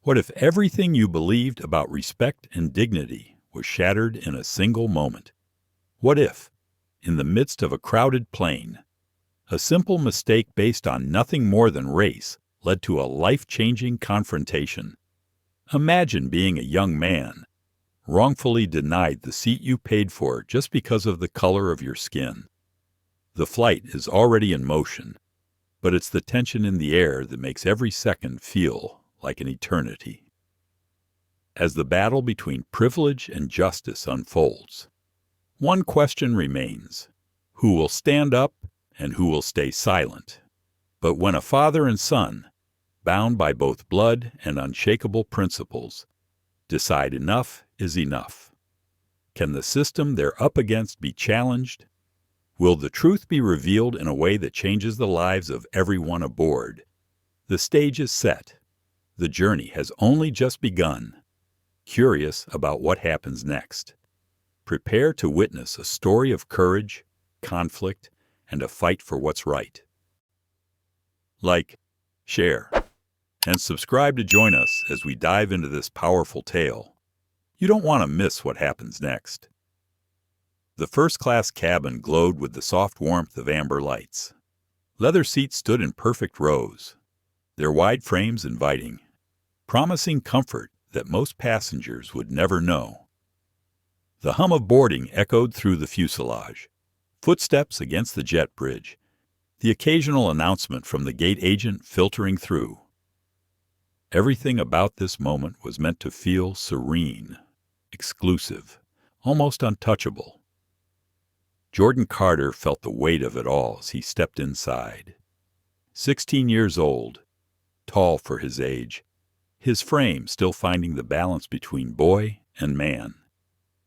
What if everything you believed about respect and dignity was shattered in a single moment? What if, in the midst of a crowded plane, a simple mistake based on nothing more than race led to a life-changing confrontation? Imagine being a young man, wrongfully denied the seat you paid for just because of the color of your skin. The flight is already in motion, but it's the tension in the air that makes every second feel like an eternity. As the battle between privilege and justice unfolds, one question remains: who will stand up and who will stay silent? But when a father and son, bound by both blood and unshakable principles, decide enough is enough, can the system they're up against be challenged? Will the truth be revealed in a way that changes the lives of everyone aboard? The stage is set. The journey has only just begun. Curious about what happens next? Prepare to witness a story of courage, conflict, and a fight for what's right. Like, share, and subscribe to join us as we dive into this powerful tale. You don't want to miss what happens next. The first-class cabin glowed with the soft warmth of amber lights. Leather seats stood in perfect rows, their wide frames inviting, promising comfort that most passengers would never know. The hum of boarding echoed through the fuselage, footsteps against the jet bridge, the occasional announcement from the gate agent filtering through. Everything about this moment was meant to feel serene, exclusive, almost untouchable. Jordan Carter felt the weight of it all as he stepped inside. 16 years old, tall for his age, his frame still finding the balance between boy and man.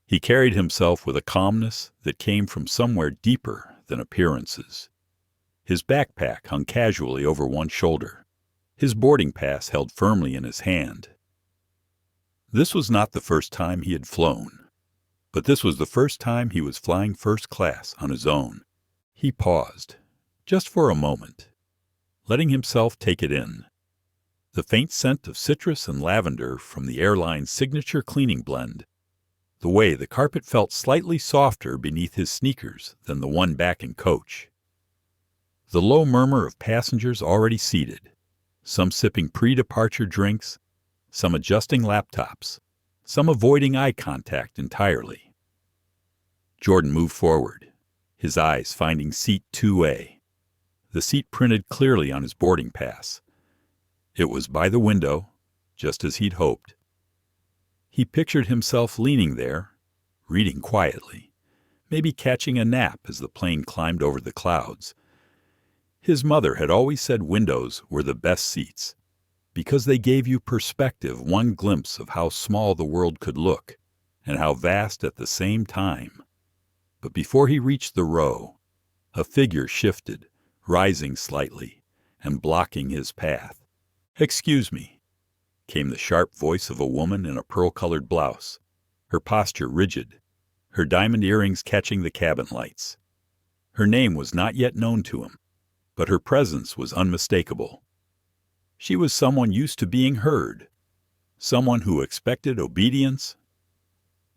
He carried himself with a calmness that came from somewhere deeper than appearances. His backpack hung casually over one shoulder, his boarding pass held firmly in his hand. This was not the first time he had flown, but this was the first time he was flying first class on his own. He paused, just for a moment, letting himself take it in. The faint scent of citrus and lavender from the airline's signature cleaning blend, the way the carpet felt slightly softer beneath his sneakers than the one back in coach. The low murmur of passengers already seated, some sipping pre-departure drinks, some adjusting laptops, some avoiding eye contact entirely. Jordan moved forward, his eyes finding seat 2A, the seat printed clearly on his boarding pass. It was by the window, just as he'd hoped. He pictured himself leaning there, reading quietly, maybe catching a nap as the plane climbed over the clouds. His mother had always said windows were the best seats, because they gave you perspective, one glimpse of how small the world could look, and how vast at the same time. But before he reached the row, a figure shifted, rising slightly, and blocking his path. "Excuse me," came the sharp voice of a woman in a pearl-colored blouse, her posture rigid, her diamond earrings catching the cabin lights. Her name was not yet known to him, but her presence was unmistakable. She was someone used to being heard, someone who expected obedience.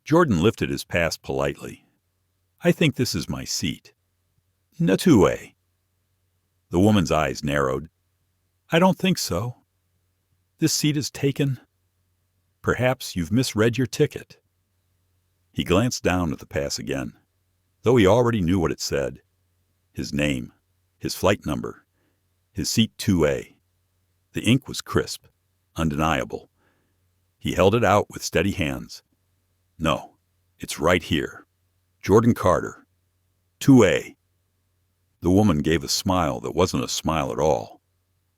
Jordan lifted his pass politely. "I think this is my seat." "Natue." The woman's eyes narrowed. "I don't think so. This seat is taken. Perhaps you've misread your ticket." He glanced down at the pass again, though he already knew what it said. His name, his flight number, his seat 2A. The ink was crisp, undeniable. He held it out with steady hands. "No, it's right here. Jordan Carter, 2A." The woman gave a smile that wasn't a smile at all,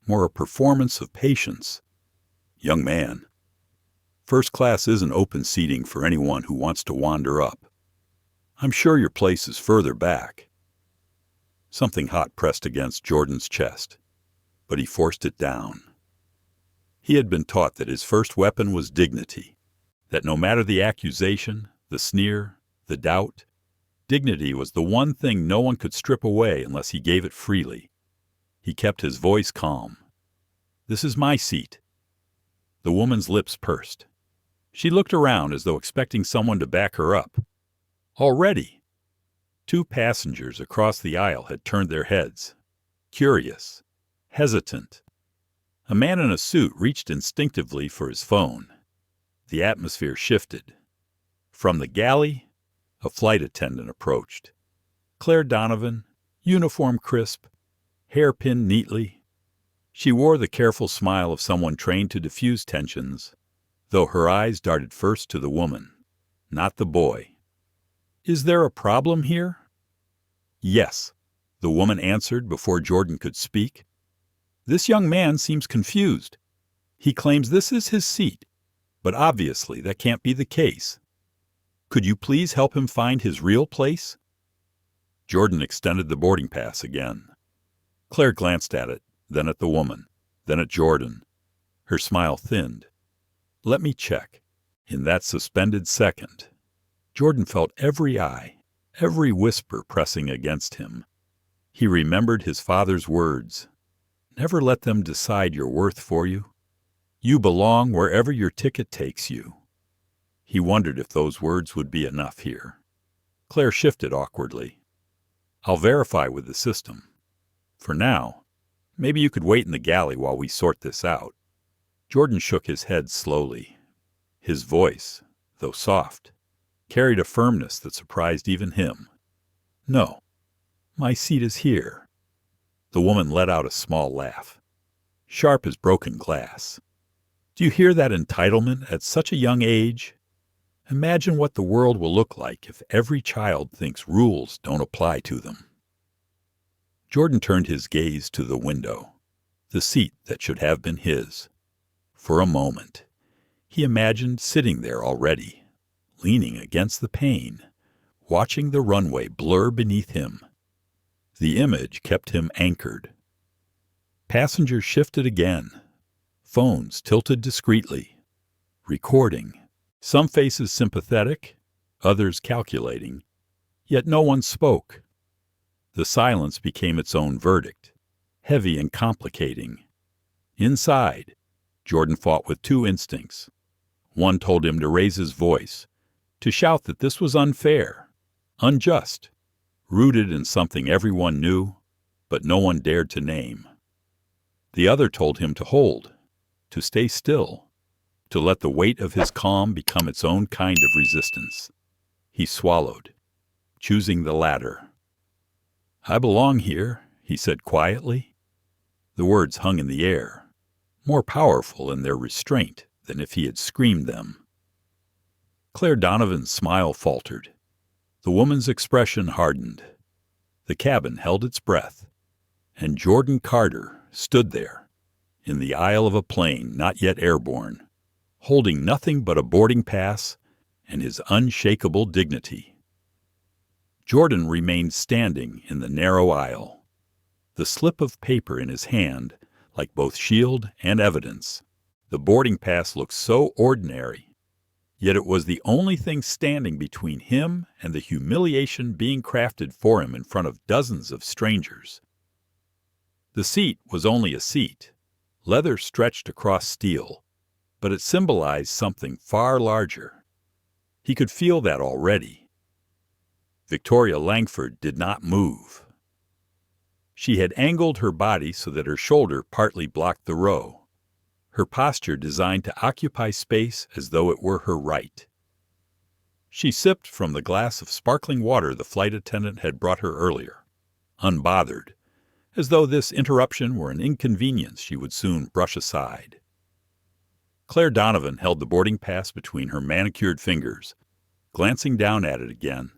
more a performance of patience. "Young man, first class isn't open seating for anyone who wants to wander up. I'm sure your place is further back." Something hot pressed against Jordan's chest, but he forced it down. He had been taught that his first weapon was dignity, that no matter the accusation, the sneer, the doubt, dignity was the one thing no one could strip away unless he gave it freely. He kept his voice calm. "This is my seat." The woman's lips pursed. She looked around as though expecting someone to back her up. Already, 2 passengers across the aisle had turned their heads, curious, hesitant. A man in a suit reached instinctively for his phone. The atmosphere shifted. From the galley, a flight attendant approached. Claire Donovan, uniform crisp, hair pinned neatly. She wore the careful smile of someone trained to diffuse tensions, though her eyes darted first to the woman, not the boy. "Is there a problem here?" "Yes," the woman answered before Jordan could speak. "This young man seems confused. He claims this is his seat, but obviously that can't be the case. Could you please help him find his real place?" Jordan extended the boarding pass again. Claire glanced at it, then at the woman, then at Jordan. Her smile thinned. "Let me check." In that suspended second, Jordan felt every eye, every whisper pressing against him. He remembered his father's words. Never let them decide your worth for you. You belong wherever your ticket takes you. He wondered if those words would be enough here. Claire shifted awkwardly. "I'll verify with the system. For now, maybe you could wait in the galley while we sort this out." Jordan shook his head slowly. His voice, though soft, carried a firmness that surprised even him. "No, my seat is here." The woman let out a small laugh, sharp as broken glass. "Do you hear that entitlement at such a young age? Imagine what the world will look like if every child thinks rules don't apply to them." Jordan turned his gaze to the window, the seat that should have been his. For a moment, he imagined sitting there already, leaning against the pane, watching the runway blur beneath him. The image kept him anchored. Passengers shifted again, phones tilted discreetly, recording, some faces sympathetic, others calculating, yet no one spoke. The silence became its own verdict, heavy and complicating. Inside, Jordan fought with 2 instincts. One told him to raise his voice, to shout that this was unfair, unjust, rooted in something everyone knew, but no one dared to name. The other told him to hold, to stay still, to let the weight of his calm become its own kind of resistance. He swallowed, choosing the latter. "I belong here," he said quietly. The words hung in the air, more powerful in their restraint than if he had screamed them. Claire Donovan's smile faltered. The woman's expression hardened. The cabin held its breath, and Jordan Carter stood there, in the aisle of a plane not yet airborne, holding nothing but a boarding pass and his unshakable dignity. Jordan remained standing in the narrow aisle, the slip of paper in his hand like both shield and evidence. The boarding pass looked so ordinary, yet it was the only thing standing between him and the humiliation being crafted for him in front of dozens of strangers. The seat was only a seat, leather stretched across steel, but it symbolized something far larger. He could feel that already. Victoria Langford did not move. She had angled her body so that her shoulder partly blocked the row, her posture designed to occupy space as though it were her right. She sipped from the glass of sparkling water the flight attendant had brought her earlier, unbothered, as though this interruption were an inconvenience she would soon brush aside. Claire Donovan held the boarding pass between her manicured fingers, glancing down at it again.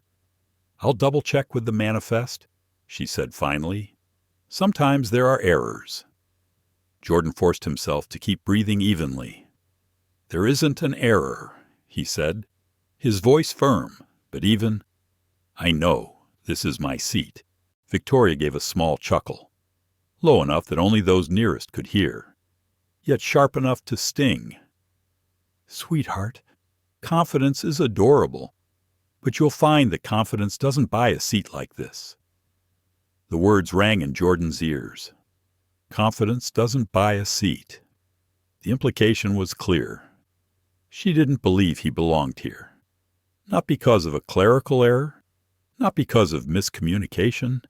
"I'll double-check with the manifest," she said finally. "Sometimes there are errors." Jordan forced himself to keep breathing evenly. "There isn't an error," he said, his voice firm, but even. "I know this is my seat." Victoria gave a small chuckle, low enough that only those nearest could hear, yet sharp enough to sting. "Sweetheart, confidence is adorable, but you'll find that confidence doesn't buy a seat like this." The words rang in Jordan's ears. Confidence doesn't buy a seat. The implication was clear. She didn't believe he belonged here. Not because of a clerical error, not because of miscommunication,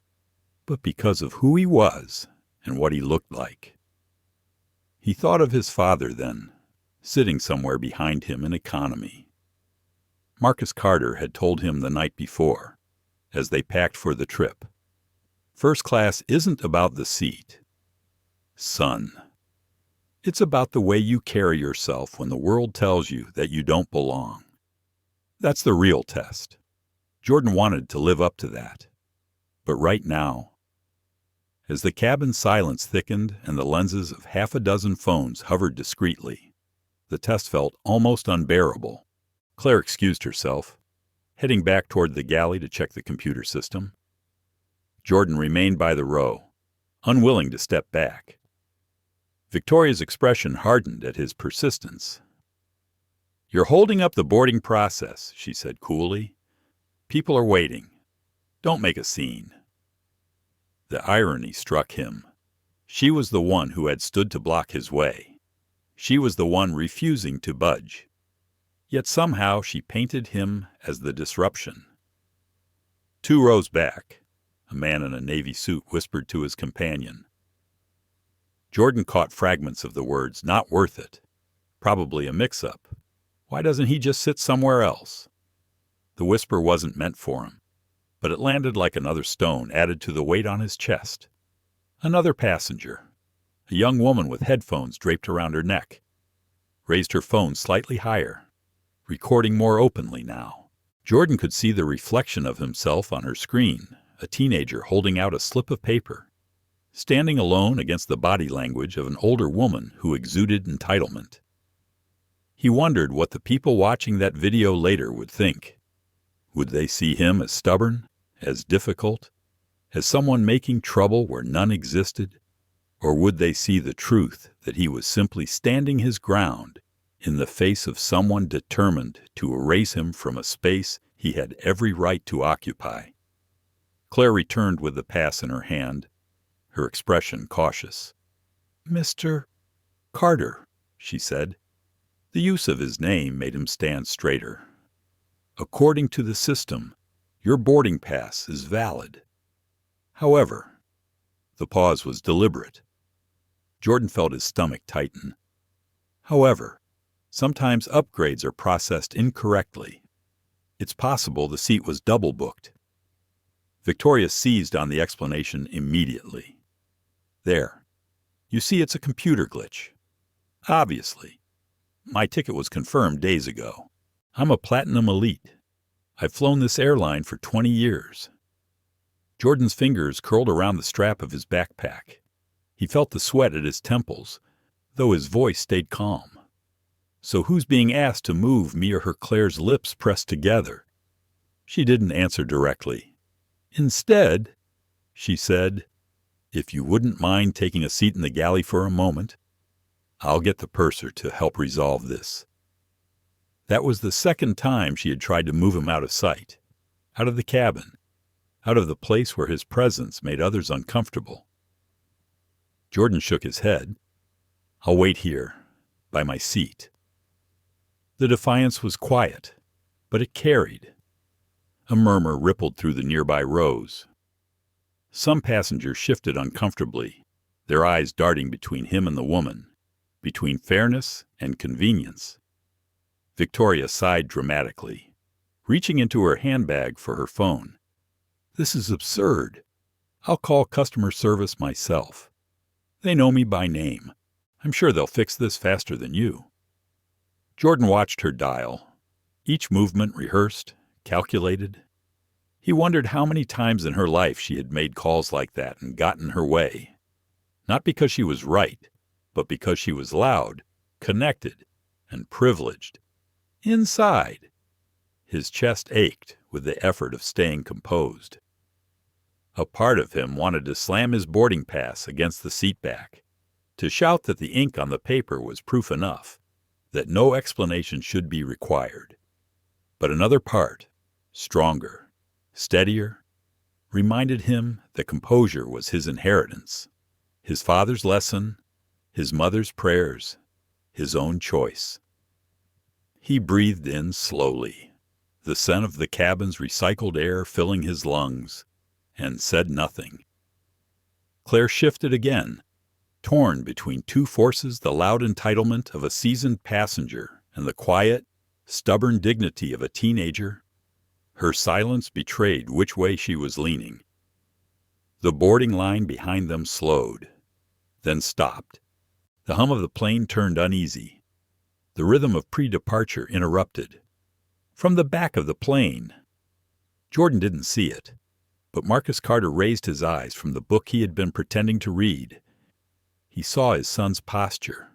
but because of who he was and what he looked like. He thought of his father then, sitting somewhere behind him in economy. Marcus Carter had told him the night before, as they packed for the trip, "First class isn't about the seat. Son, it's about the way you carry yourself when the world tells you that you don't belong. That's the real test." Jordan wanted to live up to that. But right now, as the cabin silence thickened and the lenses of half a dozen phones hovered discreetly, the test felt almost unbearable. Claire excused herself, heading back toward the galley to check the computer system. Jordan remained by the row, unwilling to step back. Victoria's expression hardened at his persistence. "You're holding up the boarding process," she said coolly. "People are waiting. Don't make a scene." The irony struck him. She was the one who had stood to block his way. She was the one refusing to budge. Yet somehow she painted him as the disruption. 2 rows back, a man in a navy suit whispered to his companion. Jordan caught fragments of the words, "Not worth it." Probably a mix-up. Why doesn't he just sit somewhere else? The whisper wasn't meant for him, but it landed like another stone added to the weight on his chest. Another passenger, a young woman with headphones draped around her neck, raised her phone slightly higher, recording more openly now. Jordan could see the reflection of himself on her screen, a teenager holding out a slip of paper, standing alone against the body language of an older woman who exuded entitlement. He wondered what the people watching that video later would think. Would they see him as stubborn, as difficult, as someone making trouble where none existed? Or would they see the truth that he was simply standing his ground in the face of someone determined to erase him from a space he had every right to occupy? Claire returned with the pass in her hand, her expression cautious. "Mr. Carter," she said. The use of his name made him stand straighter. "According to the system, your boarding pass is valid. However," the pause was deliberate. Jordan felt his stomach tighten. "However, sometimes upgrades are processed incorrectly. It's possible the seat was double booked." Victoria seized on the explanation immediately. "There. You see, it's a computer glitch. Obviously. My ticket was confirmed days ago. I'm a Platinum Elite. I've flown this airline for 20 years. Jordan's fingers curled around the strap of his backpack. He felt the sweat at his temples, though his voice stayed calm. "So who's being asked to move me or her?" Claire's lips pressed together. She didn't answer directly. "Instead," she said, "if you wouldn't mind taking a seat in the galley for a moment, I'll get the purser to help resolve this." That was the second time she had tried to move him out of sight, out of the cabin, out of the place where his presence made others uncomfortable. Jordan shook his head. "I'll wait here, by my seat." The defiance was quiet, but it carried. A murmur rippled through the nearby rows. Some passengers shifted uncomfortably, their eyes darting between him and the woman, between fairness and convenience. Victoria sighed dramatically, reaching into her handbag for her phone. "This is absurd. I'll call customer service myself. They know me by name. I'm sure they'll fix this faster than you." Jordan watched her dial, each movement rehearsed, calculated. He wondered how many times in her life she had made calls like that and gotten her way. Not because she was right, but because she was loud, connected, and privileged. Inside, his chest ached with the effort of staying composed. A part of him wanted to slam his boarding pass against the seat back, to shout that the ink on the paper was proof enough, that no explanation should be required. But another part, stronger, steadier, reminded him that composure was his inheritance, his father's lesson, his mother's prayers, his own choice. He breathed in slowly, the scent of the cabin's recycled air filling his lungs, and said nothing. Claire shifted again, torn between two forces: the loud entitlement of a seasoned passenger and the quiet, stubborn dignity of a teenager. Her silence betrayed which way she was leaning. The boarding line behind them slowed, then stopped. The hum of the plane turned uneasy. The rhythm of pre-departure interrupted. From the back of the plane, Jordan didn't see it, but Marcus Carter raised his eyes from the book he had been pretending to read. He saw his son's posture,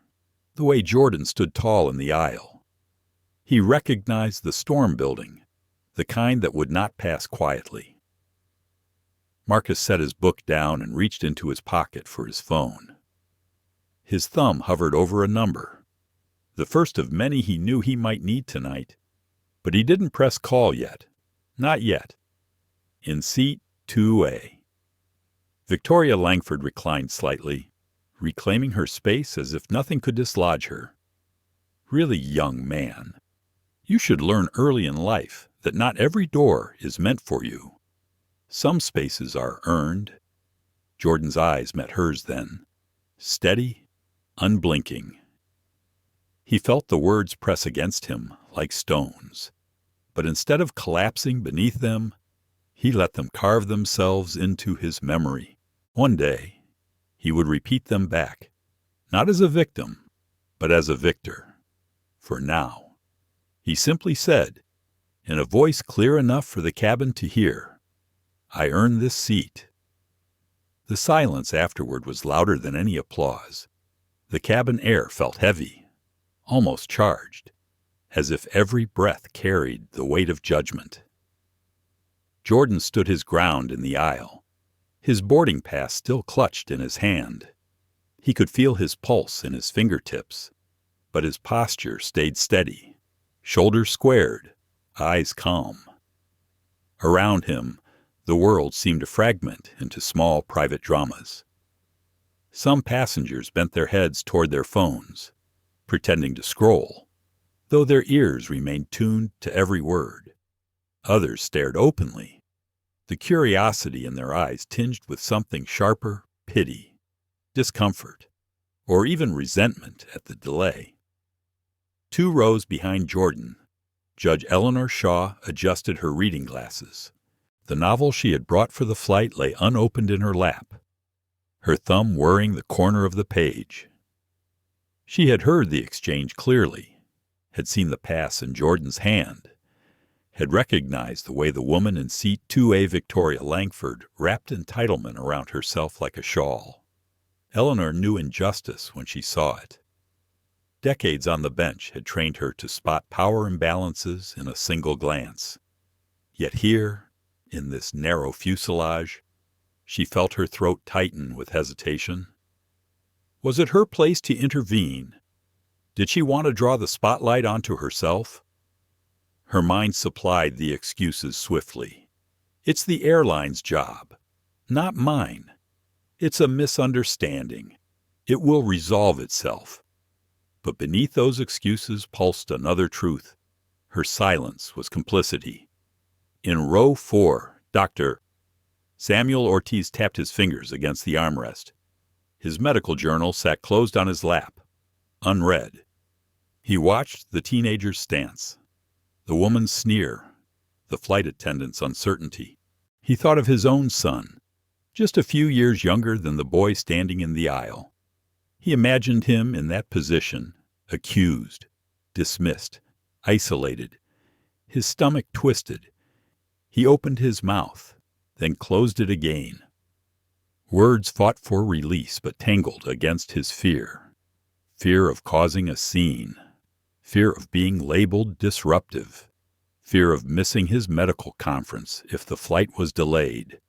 the way Jordan stood tall in the aisle. He recognized the storm building, the kind that would not pass quietly. Marcus set his book down and reached into his pocket for his phone. His thumb hovered over a number, the first of many he knew he might need tonight, but he didn't press call yet. Not yet. In seat 2A. Victoria Langford reclined slightly, reclaiming her space as if nothing could dislodge her. Really, young man, you should learn early in life that not every door is meant for you. Some spaces are earned. Jordan's eyes met hers then, steady, unblinking. He felt the words press against him like stones, but instead of collapsing beneath them, he let them carve themselves into his memory. One day, he would repeat them back, not as a victim, but as a victor. For now, he simply said, in a voice clear enough for the cabin to hear, "I earned this seat." The silence afterward was louder than any applause. The cabin air felt heavy, almost charged, as if every breath carried the weight of judgment. Jordan stood his ground in the aisle, his boarding pass still clutched in his hand. He could feel his pulse in his fingertips, but his posture stayed steady, shoulders squared, eyes calm. Around him, the world seemed to fragment into small private dramas. Some passengers bent their heads toward their phones, pretending to scroll, though their ears remained tuned to every word. Others stared openly, the curiosity in their eyes tinged with something sharper: pity, discomfort, or even resentment at the delay. 2 rows behind Jordan, Judge Eleanor Shaw adjusted her reading glasses. The novel she had brought for the flight lay unopened in her lap, her thumb whirring the corner of the page. She had heard the exchange clearly, had seen the pass in Jordan's hand, had recognized the way the woman in seat 2A, Victoria Langford, wrapped entitlement around herself like a shawl. Eleanor knew injustice when she saw it. Decades on the bench had trained her to spot power imbalances in a single glance. Yet here, in this narrow fuselage, she felt her throat tighten with hesitation. Was it her place to intervene? Did she want to draw the spotlight onto herself? Her mind supplied the excuses swiftly. It's the airline's job, not mine. It's a misunderstanding. It will resolve itself. But beneath those excuses pulsed another truth. Her silence was complicity. In row 4, Dr. Samuel Ortiz tapped his fingers against the armrest. His medical journal sat closed on his lap, unread. He watched the teenager's stance, the woman's sneer, the flight attendant's uncertainty. He thought of his own son, just a few years younger than the boy standing in the aisle. He imagined him in that position, accused, dismissed, isolated, his stomach twisted. He opened his mouth, then closed it again. Words fought for release but tangled against his fear. Fear of causing a scene. Fear of being labeled disruptive. Fear of missing his medical conference if the flight was delayed.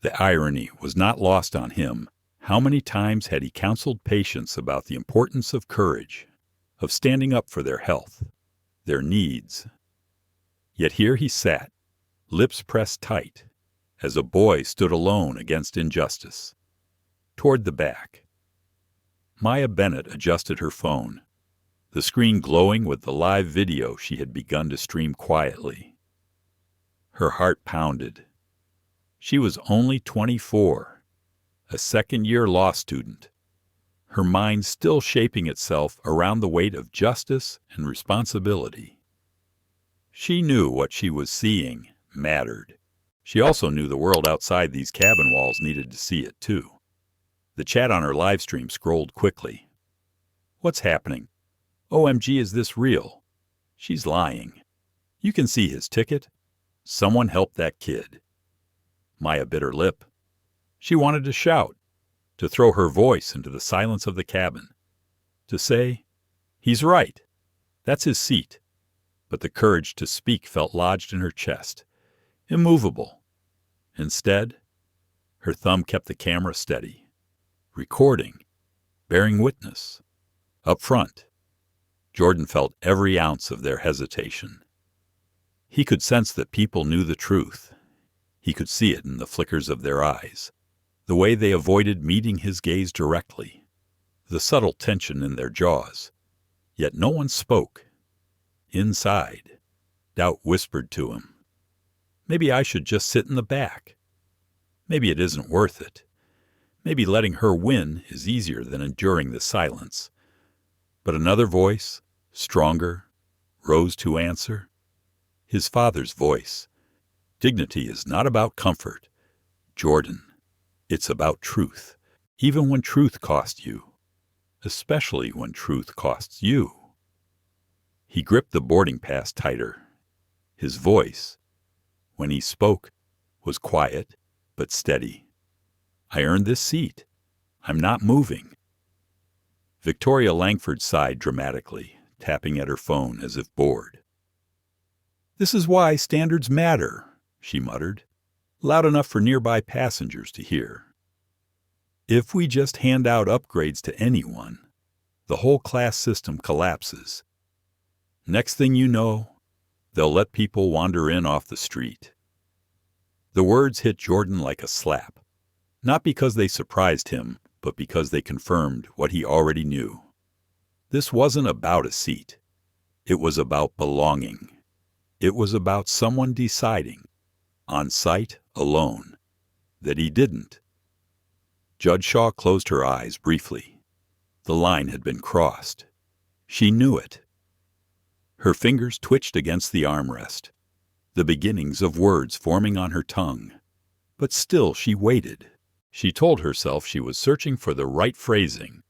The irony was not lost on him. How many times had he counseled patients about the importance of courage, of standing up for their health, their needs? Yet here he sat, lips pressed tight, as a boy stood alone against injustice. Toward the back, Maya Bennett adjusted her phone. the screen glowing with the live video she had begun to stream quietly. Her heart pounded. She was only 24, a second-year law student, her mind still shaping itself around the weight of justice and responsibility. She knew what she was seeing mattered. She also knew the world outside these cabin walls needed to see it too. The chat on her live stream scrolled quickly. What's happening? OMG, is this real? She's lying. You can see his ticket. Someone help that kid. Maya bit her lip. She wanted to shout, to throw her voice into the silence of the cabin, to say, he's right. That's his seat. But the courage to speak felt lodged in her chest, immovable. Instead, her thumb kept the camera steady, recording, bearing witness. Up front, Jordan felt every ounce of their hesitation. He could sense that people knew the truth. He could see it in the flickers of their eyes, the way they avoided meeting his gaze directly, the subtle tension in their jaws. Yet no one spoke. Inside, doubt whispered to him, maybe I should just sit in the back. Maybe it isn't worth it. Maybe letting her win is easier than enduring the silence. But another voice, stronger, rose to answer. His father's voice. Dignity is not about comfort, Jordan. It's about truth, even when truth costs you, especially when truth costs you. He gripped the boarding pass tighter. His voice, when he spoke, was quiet but steady. I earned this seat. I'm not moving. Victoria Langford sighed dramatically, tapping at her phone as if bored. This is why standards matter, she muttered, loud enough for nearby passengers to hear. If we just hand out upgrades to anyone, the whole class system collapses. Next thing you know, they'll let people wander in off the street. The words hit Jordan like a slap, not because they surprised him, but because they confirmed what he already knew. This wasn't about a seat. It was about belonging. It was about someone deciding, on sight alone, that he didn't. Judge Shaw closed her eyes briefly. The line had been crossed. She knew it. Her fingers twitched against the armrest, the beginnings of words forming on her tongue. But still she waited. She told herself she was searching for the right phrasing,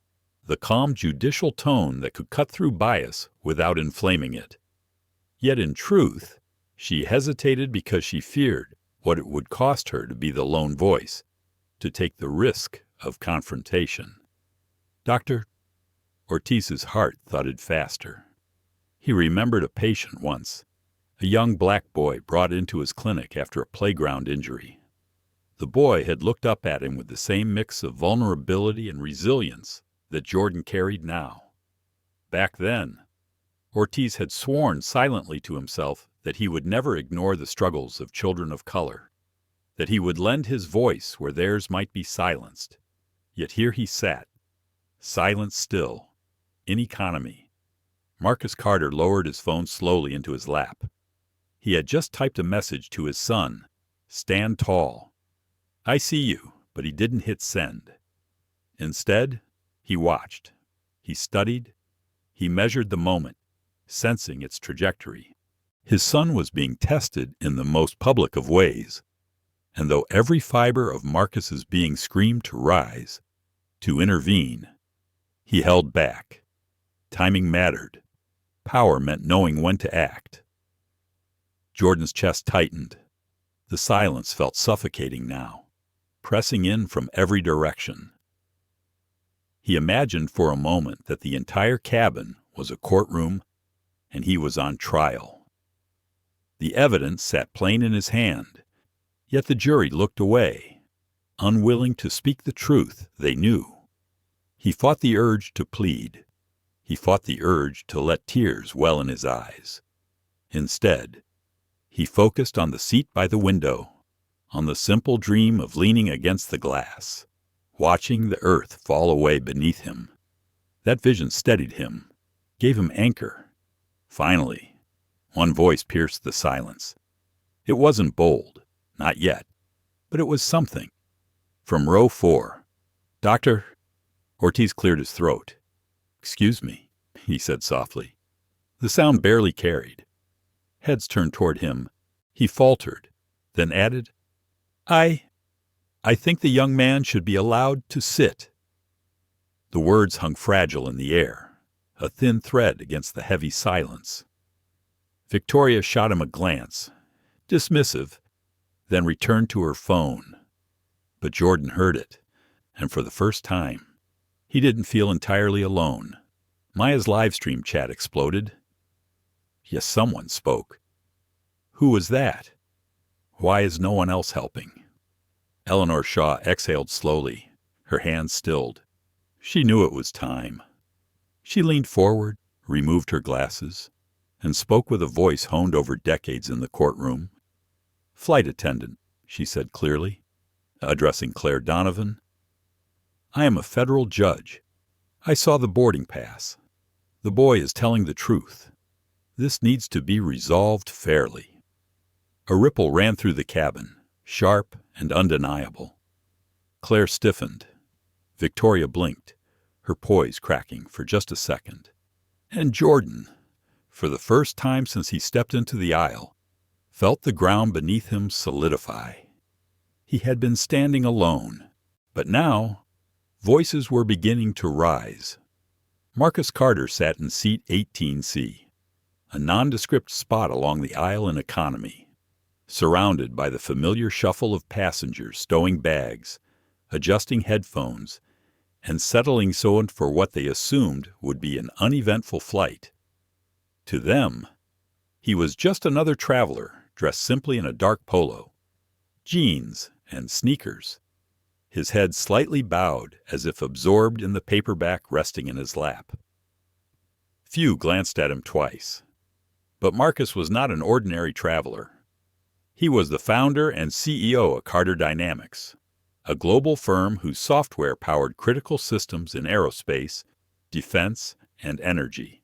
the calm judicial tone that could cut through bias without inflaming it. Yet in truth, she hesitated because she feared what it would cost her to be the lone voice, to take the risk of confrontation. Doctor, Ortiz's heart thudded faster. He remembered a patient once, a young black boy brought into his clinic after a playground injury. The boy had looked up at him with the same mix of vulnerability and resilience that Jordan carried now. Back then, Ortiz had sworn silently to himself that he would never ignore the struggles of children of color, that he would lend his voice where theirs might be silenced. Yet here he sat, silent still, in economy. Marcus Carter lowered his phone slowly into his lap. He had just typed a message to his son, "Stand tall." I see you, but he didn't hit send. Instead, he watched. He studied. He measured the moment, sensing its trajectory. His son was being tested in the most public of ways, and though every fiber of Marcus's being screamed to rise, to intervene, he held back. Timing mattered. Power meant knowing when to act. Jordan's chest tightened. The silence felt suffocating now, pressing in from every direction. He imagined for a moment that the entire cabin was a courtroom and he was on trial. The evidence sat plain in his hand, yet the jury looked away, unwilling to speak the truth they knew. He fought the urge to plead. He fought the urge to let tears well in his eyes. Instead, he focused on the seat by the window, on the simple dream of leaning against the glass, watching the earth fall away beneath him. That vision steadied him, gave him anchor. Finally, one voice pierced the silence. It wasn't bold, not yet, but it was something. From row 4. "Doctor?" Ortiz cleared his throat. "Excuse me," he said softly. The sound barely carried. Heads turned toward him. He faltered, then added, I think the young man should be allowed to sit." The words hung fragile in the air, a thin thread against the heavy silence. Victoria shot him a glance, dismissive, then returned to her phone. But Jordan heard it, and for the first time, he didn't feel entirely alone. Maya's live stream chat exploded. Yes, someone spoke. Who was that? Why is no one else helping? Eleanor Shaw exhaled slowly, her hands stilled. She knew it was time. She leaned forward, removed her glasses, and spoke with a voice honed over decades in the courtroom. "Flight attendant," she said clearly, addressing Claire Donovan. "I am a federal judge. I saw the boarding pass. The boy is telling the truth. This needs to be resolved fairly." A ripple ran through the cabin, sharp and undeniable. Claire stiffened. Victoria blinked, her poise cracking for just a second. And Jordan, for the first time since he stepped into the aisle, felt the ground beneath him solidify. He had been standing alone, but now voices were beginning to rise. Marcus Carter sat in seat 18C, a nondescript spot along the aisle in economy, surrounded by the familiar shuffle of passengers stowing bags, adjusting headphones, and settling so for what they assumed would be an uneventful flight. To them, he was just another traveler dressed simply in a dark polo, jeans, and sneakers, his head slightly bowed as if absorbed in the paperback resting in his lap. Few glanced at him twice. But Marcus was not an ordinary traveler. He was the founder and CEO of Carter Dynamics, a global firm whose software powered critical systems in aerospace, defense, and energy.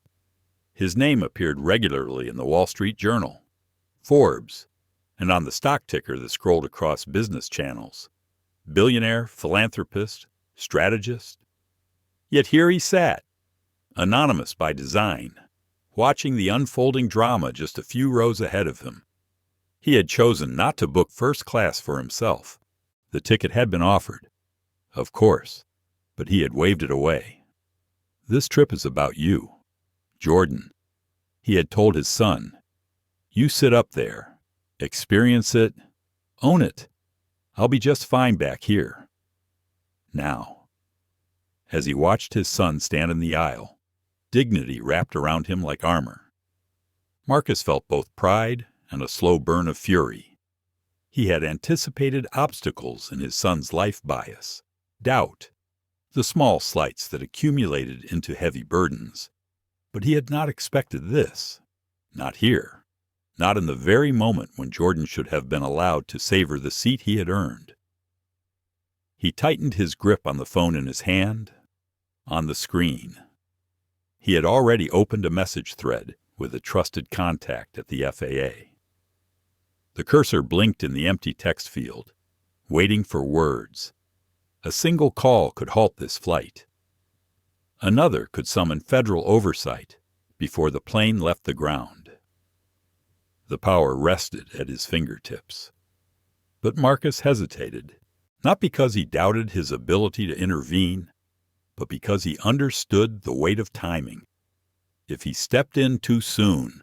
His name appeared regularly in the Wall Street Journal, Forbes, and on the stock ticker that scrolled across business channels. Billionaire, philanthropist, strategist. Yet here he sat, anonymous by design, watching the unfolding drama just a few rows ahead of him. He had chosen not to book first class for himself. The ticket had been offered, of course, but he had waved it away. "This trip is about you, Jordan," he had told his son. "You sit up there, experience it, own it. I'll be just fine back here." Now, as he watched his son stand in the aisle, dignity wrapped around him like armor. Marcus felt both pride and a slow burn of fury. He had anticipated obstacles in his son's life bias, doubt, the small slights that accumulated into heavy burdens. But he had not expected this. Not here. Not in the very moment when Jordan should have been allowed to savor the seat he had earned. He tightened his grip on the phone in his hand, on the screen. He had already opened a message thread with a trusted contact at the FAA. The cursor blinked in the empty text field, waiting for words. A single call could halt this flight. Another could summon federal oversight before the plane left the ground. The power rested at his fingertips. But Marcus hesitated, not because he doubted his ability to intervene, but because he understood the weight of timing. If he stepped in too soon,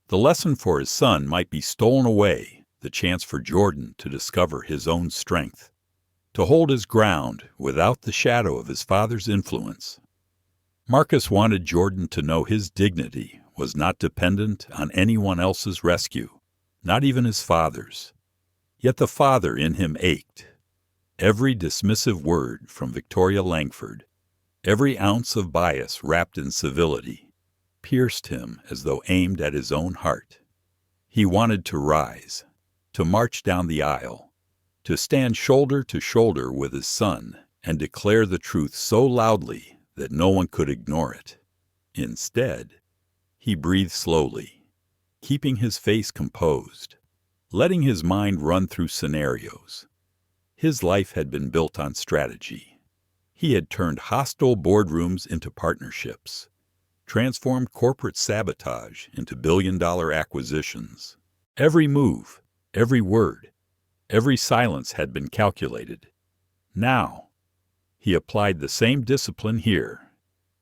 the lesson for his son might be stolen away, the chance for Jordan to discover his own strength, to hold his ground without the shadow of his father's influence. Marcus wanted Jordan to know his dignity was not dependent on anyone else's rescue, not even his father's. Yet the father in him ached. Every dismissive word from Victoria Langford, every ounce of bias wrapped in civility, pierced him as though aimed at his own heart. He wanted to rise, to march down the aisle, to stand shoulder to shoulder with his son and declare the truth so loudly that no one could ignore it. Instead, he breathed slowly, keeping his face composed, letting his mind run through scenarios. His life had been built on strategy. He had turned hostile boardrooms into partnerships, transformed corporate sabotage into billion-dollar acquisitions. Every move, every word, every silence had been calculated. Now, he applied the same discipline here,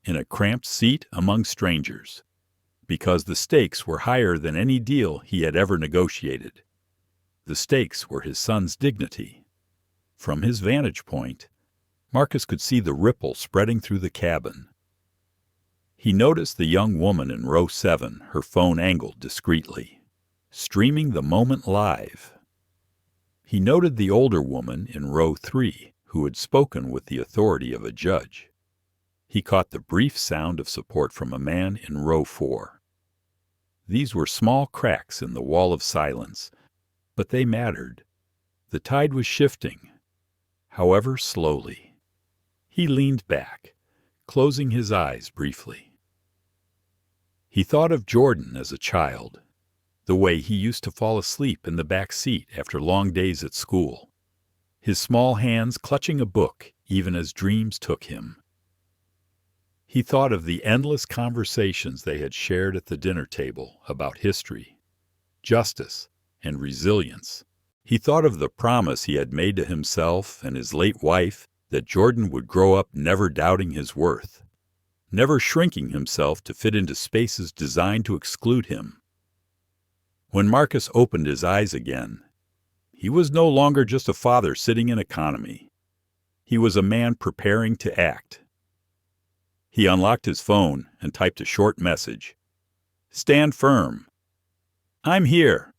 in a cramped seat among strangers, because the stakes were higher than any deal he had ever negotiated. The stakes were his son's dignity. From his vantage point, Marcus could see the ripple spreading through the cabin. He noticed the young woman in row 7, her phone angled discreetly, streaming the moment live. He noted the older woman in row 3, who had spoken with the authority of a judge. He caught the brief sound of support from a man in row 4. These were small cracks in the wall of silence, but they mattered. The tide was shifting, however slowly. He leaned back, closing his eyes briefly. He thought of Jordan as a child, the way he used to fall asleep in the back seat after long days at school, his small hands clutching a book even as dreams took him. He thought of the endless conversations they had shared at the dinner table about history, justice, and resilience. He thought of the promise he had made to himself and his late wife that Jordan would grow up never doubting his worth, never shrinking himself to fit into spaces designed to exclude him. When Marcus opened his eyes again, he was no longer just a father sitting in economy. He was a man preparing to act. He unlocked his phone and typed a short message. "Stand firm. I'm here."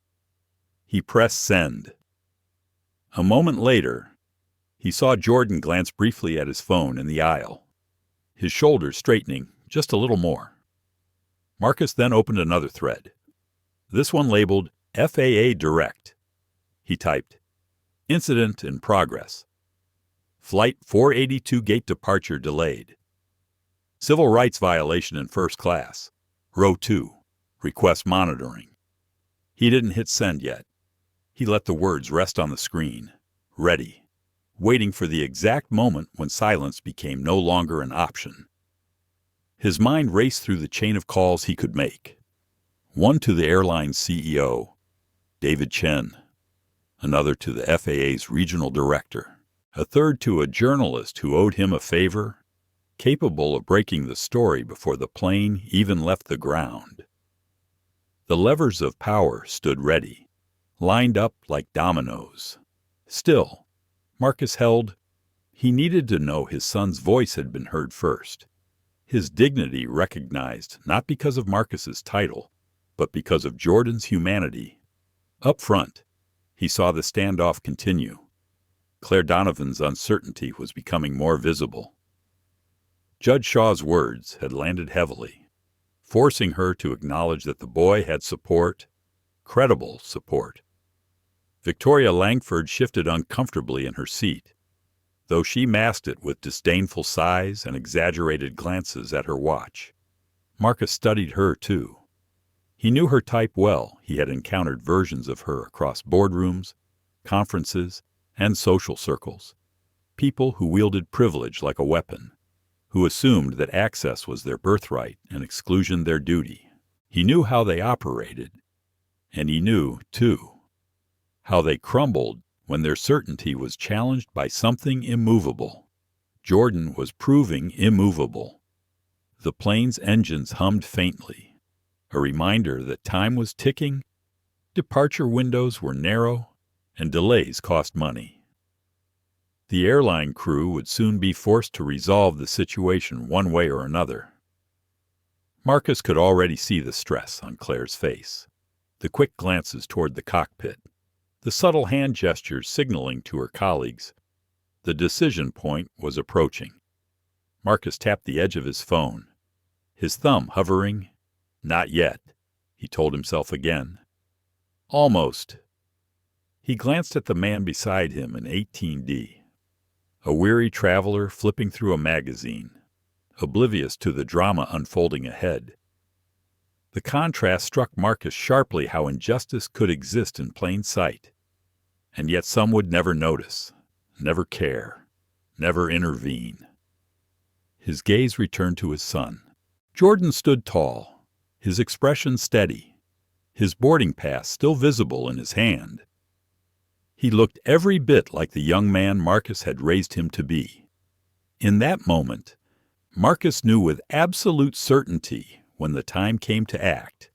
He pressed send. A moment later, he saw Jordan glance briefly at his phone in the aisle, his shoulders straightening just a little more. Marcus then opened another thread, this one labeled FAA Direct. He typed, "Incident in progress. Flight 482 gate departure delayed. Civil rights violation in first class. Row 2. Request monitoring." He didn't hit send yet. He let the words rest on the screen, ready, waiting for the exact moment when silence became no longer an option. His mind raced through the chain of calls he could make. One to the airline's CEO, David Chen. Another to the FAA's regional director. A third to a journalist who owed him a favor, capable of breaking the story before the plane even left the ground. The levers of power stood ready, lined up like dominoes. Still, Marcus held. He needed to know his son's voice had been heard first, his dignity recognized not because of Marcus's title, but because of Jordan's humanity. Up front, he saw the standoff continue. Claire Donovan's uncertainty was becoming more visible. Judge Shaw's words had landed heavily, forcing her to acknowledge that the boy had support, credible support. Victoria Langford shifted uncomfortably in her seat, though she masked it with disdainful sighs and exaggerated glances at her watch. Marcus studied her, too. He knew her type well. He had encountered versions of her across boardrooms, conferences, and social circles. People who wielded privilege like a weapon, who assumed that access was their birthright and exclusion their duty. He knew how they operated, and he knew, too, how they crumbled when their certainty was challenged by something immovable. Jordan was proving immovable. The plane's engines hummed faintly, a reminder that time was ticking, departure windows were narrow, and delays cost money. The airline crew would soon be forced to resolve the situation one way or another. Marcus could already see the stress on Claire's face, the quick glances toward the cockpit, the subtle hand gestures signaling to her colleagues. The decision point was approaching. Marcus tapped the edge of his phone, his thumb hovering. Not yet, he told himself again. Almost. He glanced at the man beside him in 18D, a weary traveler flipping through a magazine, oblivious to the drama unfolding ahead. The contrast struck Marcus sharply how injustice could exist in plain sight, and yet some would never notice, never care, never intervene. His gaze returned to his son. Jordan stood tall, his expression steady, his boarding pass still visible in his hand. He looked every bit like the young man Marcus had raised him to be. In that moment, Marcus knew with absolute certainty when the time came to act,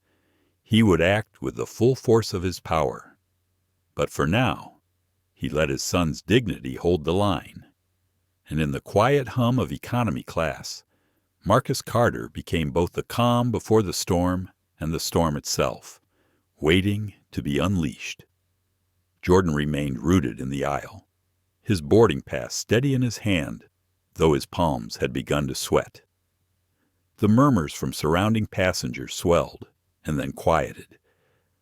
he would act with the full force of his power. But for now, he let his son's dignity hold the line. And in the quiet hum of economy class, Marcus Carter became both the calm before the storm and the storm itself, waiting to be unleashed. Jordan remained rooted in the aisle, his boarding pass steady in his hand, though his palms had begun to sweat. The murmurs from surrounding passengers swelled and then quieted,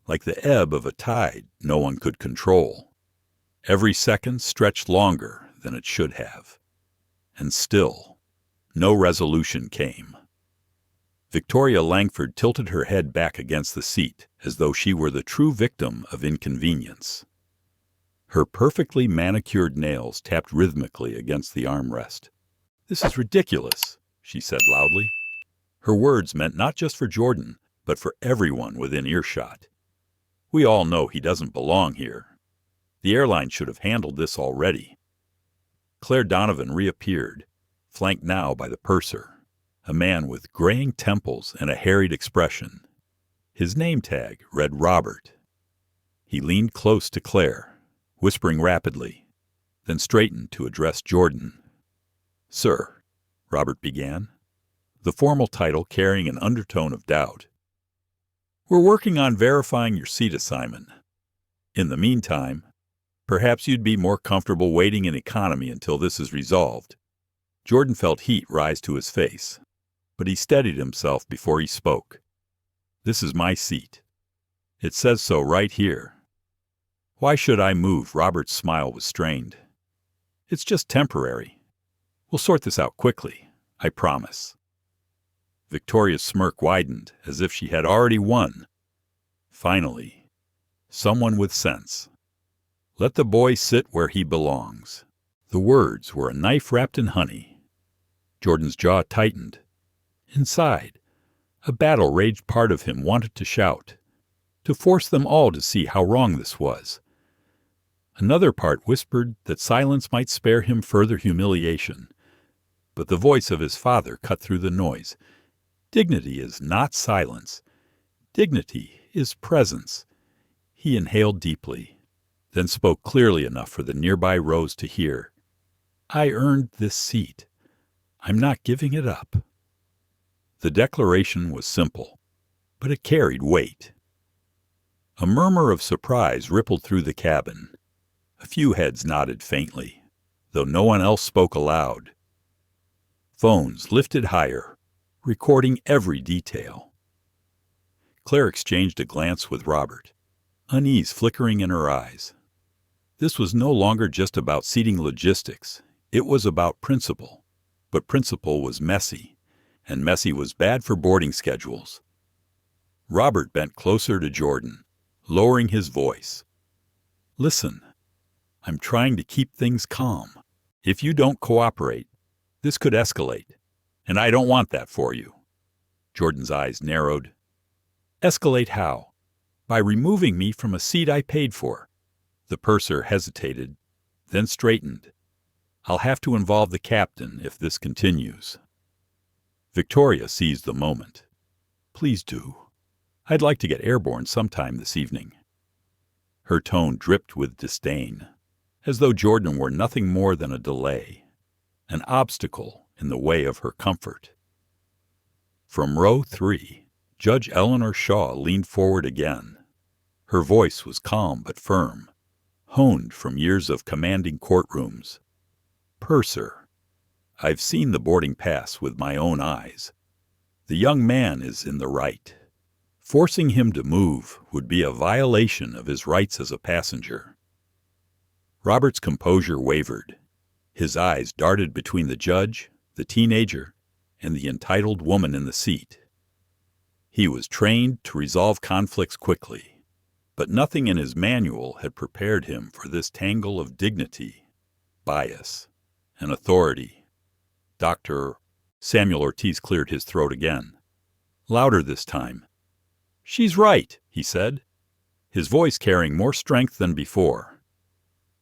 like the ebb of a tide no one could control. Every second stretched longer than it should have. And still, no resolution came. Victoria Langford tilted her head back against the seat as though she were the true victim of inconvenience. Her perfectly manicured nails tapped rhythmically against the armrest. "This is ridiculous," she said loudly. Her words meant not just for Jordan, but for everyone within earshot. "We all know he doesn't belong here. The airline should have handled this already." Claire Donovan reappeared, flanked now by the purser, a man with graying temples and a harried expression. His name tag read Robert. He leaned close to Claire, whispering rapidly, then straightened to address Jordan. "Sir," Robert began, the formal title carrying an undertone of doubt. "We're working on verifying your seat assignment. In the meantime, perhaps you'd be more comfortable waiting in economy until this is resolved." Jordan felt heat rise to his face, but he steadied himself before he spoke. "This is my seat. It says so right here." "Why should I move?" Robert's smile was strained. "It's just temporary. We'll sort this out quickly, I promise." Victoria's smirk widened as if she had already won. Finally, someone with sense. "Let the boy sit where he belongs." The words were a knife wrapped in honey. Jordan's jaw tightened. Inside, a battle raged. Part of him wanted to shout, to force them all to see how wrong this was. Another part whispered that silence might spare him further humiliation. But the voice of his father cut through the noise. "Dignity is not silence. Dignity is presence." He inhaled deeply, then spoke clearly enough for the nearby rows to hear. "I earned this seat. I'm not giving it up." The declaration was simple, but it carried weight. A murmur of surprise rippled through the cabin. A few heads nodded faintly, though no one else spoke aloud. Phones lifted higher, recording every detail. Claire exchanged a glance with Robert, unease flickering in her eyes. This was no longer just about seating logistics. It was about principle. But principle was messy, and messy was bad for boarding schedules. Robert bent closer to Jordan, lowering his voice. "Listen, I'm trying to keep things calm. If you don't cooperate, this could escalate, and I don't want that for you." Jordan's eyes narrowed. "Escalate how?" "By removing me from a seat I paid for." The purser hesitated, then straightened. "I'll have to involve the captain if this continues." Victoria seized the moment. "Please do. I'd like to get airborne sometime this evening." Her tone dripped with disdain, as though Jordan were nothing more than a delay, an obstacle in the way of her comfort. From row 3, Judge Eleanor Shaw leaned forward again. Her voice was calm but firm, honed from years of commanding courtrooms. "Purser, I've seen the boarding pass with my own eyes. The young man is in the right. Forcing him to move would be a violation of his rights as a passenger." Robert's composure wavered. His eyes darted between the judge, the teenager, and the entitled woman in the seat. He was trained to resolve conflicts quickly, but nothing in his manual had prepared him for this tangle of dignity, bias, and authority. Dr. Samuel Ortiz cleared his throat again, louder this time. "She's right," he said, his voice carrying more strength than before.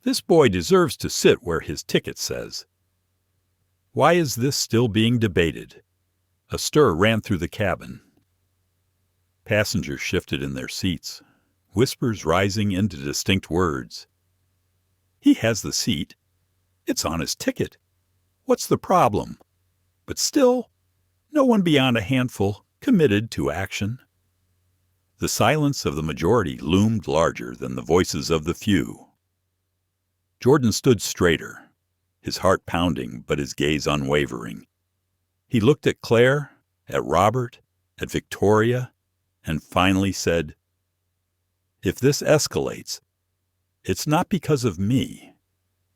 "This boy deserves to sit where his ticket says." Why is this still being debated? A stir ran through the cabin. Passengers shifted in their seats, whispers rising into distinct words. "He has the seat. It's on his ticket. What's the problem?" But still, no one beyond a handful committed to action. The silence of the majority loomed larger than the voices of the few. Jordan stood straighter, his heart pounding but his gaze unwavering. He looked at Claire, at Robert, at Victoria, and finally said, "If this escalates, it's not because of me.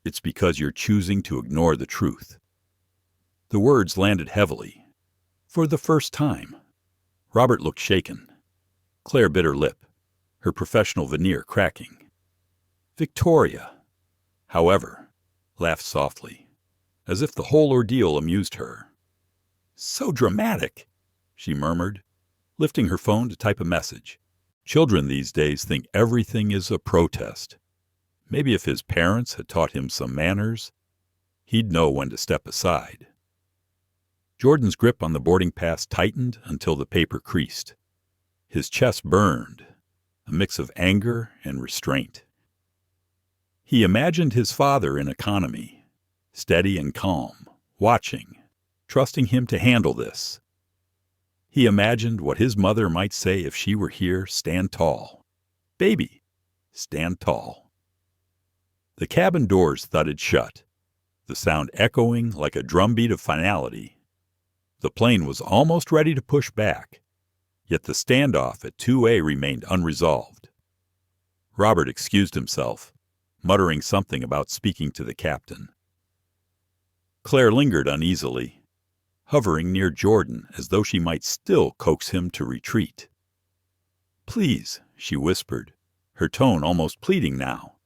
It's because you're choosing to ignore the truth." The words landed heavily. For the first time. Robert looked shaken. Claire bit her lip, her professional veneer cracking. Victoria, however, laughed softly, as if the whole ordeal amused her. "So dramatic," she murmured, lifting her phone to type a message. Children these days think everything is a protest. Maybe if his parents had taught him some manners, he'd know when to step aside. Jordan's grip on the boarding pass tightened until the paper creased. His chest burned, a mix of anger and restraint. He imagined his father in economy, steady and calm, watching, trusting him to handle this. He imagined what his mother might say if she were here. Stand tall. Baby, stand tall. The cabin doors thudded shut, the sound echoing like a drumbeat of finality. The plane was almost ready to push back, yet the standoff at 2A remained unresolved. Robert excused himself, muttering something about speaking to the captain. Claire lingered uneasily, hovering near Jordan as though she might still coax him to retreat. "Please," she whispered, her tone almost pleading now.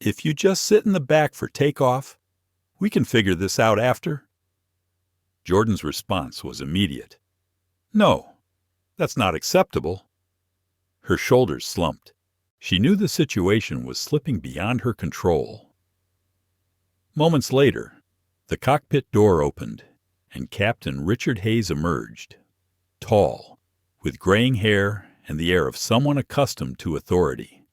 "If you just sit in the back for takeoff, we can figure this out after." Jordan's response was immediate. "No, that's not acceptable." Her shoulders slumped. She knew the situation was slipping beyond her control. Moments later, the cockpit door opened, and Captain Richard Hayes emerged, tall, with graying hair and the air of someone accustomed to authority.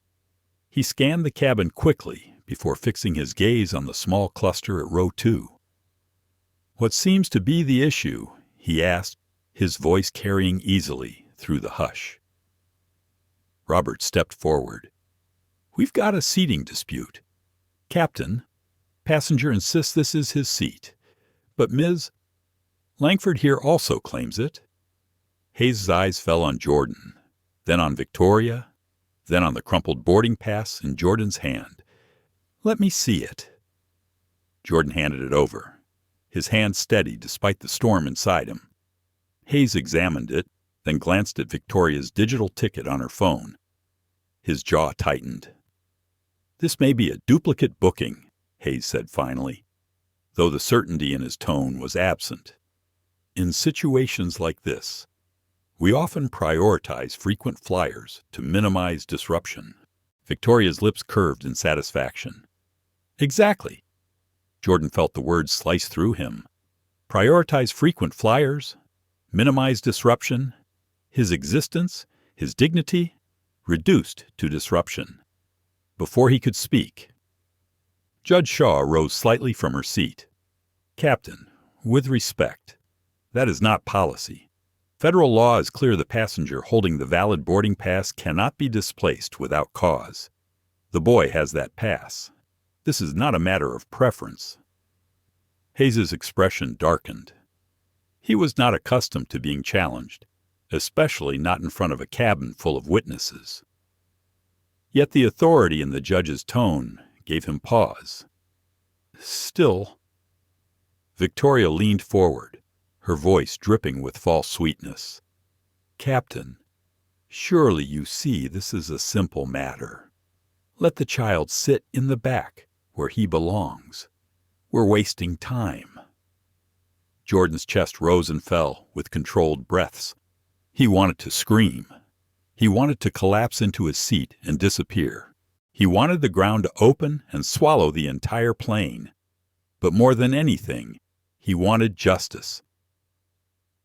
He scanned the cabin quickly before fixing his gaze on the small cluster at row 2. "What seems to be the issue?" he asked, his voice carrying easily through the hush. Robert stepped forward. "We've got a seating dispute. Captain, passenger insists this is his seat, but Ms. Langford here also claims it." Hayes' eyes fell on Jordan, then on Victoria, then on the crumpled boarding pass in Jordan's hand. "Let me see it." Jordan handed it over, his hand steady despite the storm inside him. Hayes examined it, then glanced at Victoria's digital ticket on her phone. His jaw tightened. "This may be a duplicate booking," Hayes said finally, though the certainty in his tone was absent. "In situations like this, we often prioritize frequent flyers to minimize disruption." Victoria's lips curved in satisfaction. "Exactly." Jordan felt the words slice through him. Prioritize frequent flyers, minimize disruption, his existence, his dignity, reduced to disruption. Before he could speak, Judge Shaw rose slightly from her seat. "Captain, with respect, that is not policy. Federal law is clear. The passenger holding the valid boarding pass cannot be displaced without cause. The boy has that pass. This is not a matter of preference." Hayes' expression darkened. He was not accustomed to being challenged, especially not in front of a cabin full of witnesses. Yet the authority in the judge's tone gave him pause. "Still." Victoria leaned forward, her voice dripping with false sweetness. "Captain, surely you see this is a simple matter. Let the child sit in the back where he belongs. We're wasting time." Jordan's chest rose and fell with controlled breaths. He wanted to scream. He wanted to collapse into his seat and disappear. He wanted the ground to open and swallow the entire plane. But more than anything, he wanted justice.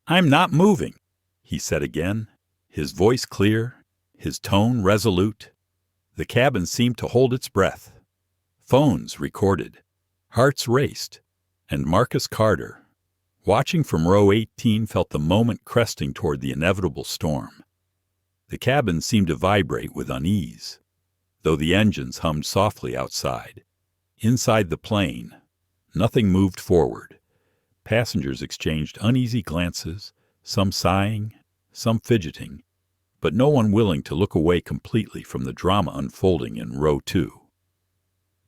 "I'm not moving," he said again, his voice clear, his tone resolute. The cabin seemed to hold its breath. Phones recorded. Hearts raced. And Marcus Carter, watching from row 18, felt the moment cresting toward the inevitable storm. The cabin seemed to vibrate with unease, though the engines hummed softly outside. Inside the plane, nothing moved forward. Passengers exchanged uneasy glances, some sighing, some fidgeting, but no one willing to look away completely from the drama unfolding in row 2.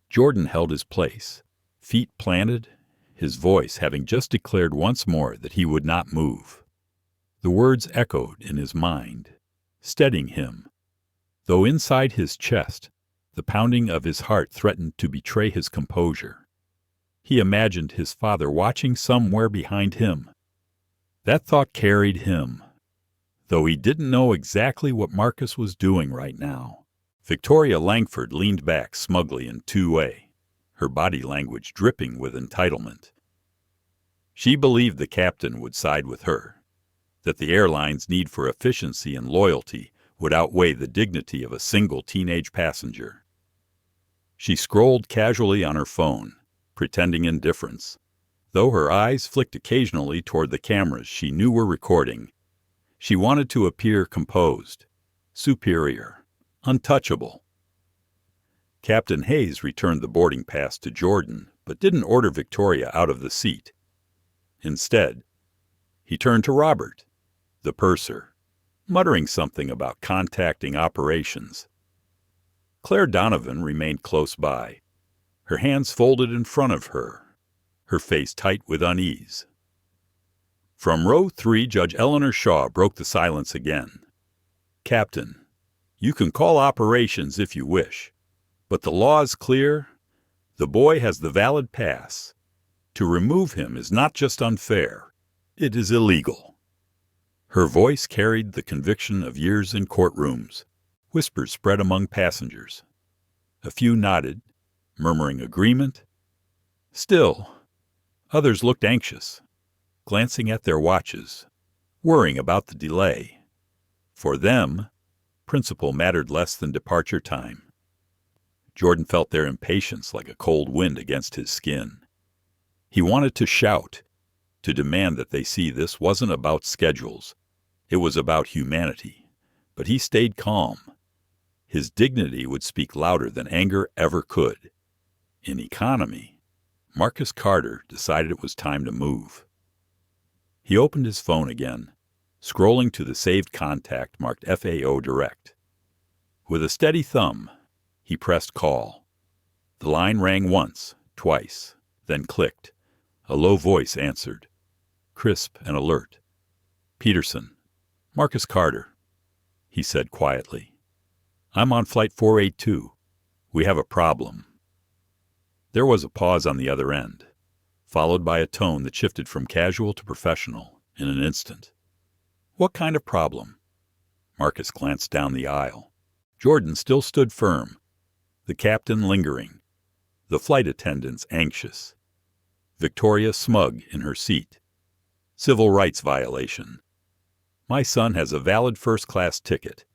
Jordan held his place, feet planted, his voice having just declared once more that he would not move. The words echoed in his mind, steadying him, though inside his chest the pounding of his heart threatened to betray his composure. He imagined his father watching somewhere behind him. That thought carried him, though he didn't know exactly what Marcus was doing right now. Victoria Langford leaned back smugly in 2A, her body language dripping with entitlement. She believed the captain would side with her, that the airline's need for efficiency and loyalty would outweigh the dignity of a single teenage passenger. She scrolled casually on her phone, pretending indifference, though her eyes flicked occasionally toward the cameras she knew were recording. She wanted to appear composed, superior, untouchable. Captain Hayes returned the boarding pass to Jordan, but didn't order Victoria out of the seat. Instead, he turned to Robert, the purser, muttering something about contacting operations. Claire Donovan remained close by, her hands folded in front of her, her face tight with unease. From row 3, Judge Eleanor Shaw broke the silence again. "Captain, you can call operations if you wish, but the law is clear. The boy has the valid pass. To remove him is not just unfair, it is illegal." Her voice carried the conviction of years in courtrooms. Whispers spread among passengers. A few nodded, murmuring agreement. Still, others looked anxious, glancing at their watches, worrying about the delay. For them, principle mattered less than departure time. Jordan felt their impatience like a cold wind against his skin. He wanted to shout, to demand that they see this wasn't about schedules. It was about humanity. But he stayed calm. His dignity would speak louder than anger ever could. In economy, Marcus Carter decided it was time to move. He opened his phone again, scrolling to the saved contact marked FAO Direct. With a steady thumb, he pressed call. The line rang once, twice, then clicked. A low voice answered, crisp and alert. "Peterson, Marcus Carter," he said quietly. "I'm on Flight 482. We have a problem." There was a pause on the other end, followed by a tone that shifted from casual to professional in an instant. "What kind of problem?" Marcus glanced down the aisle. Jordan still stood firm, the captain lingering, the flight attendants anxious. Victoria smug in her seat. "Civil rights violation. My son has a valid first-class ticket.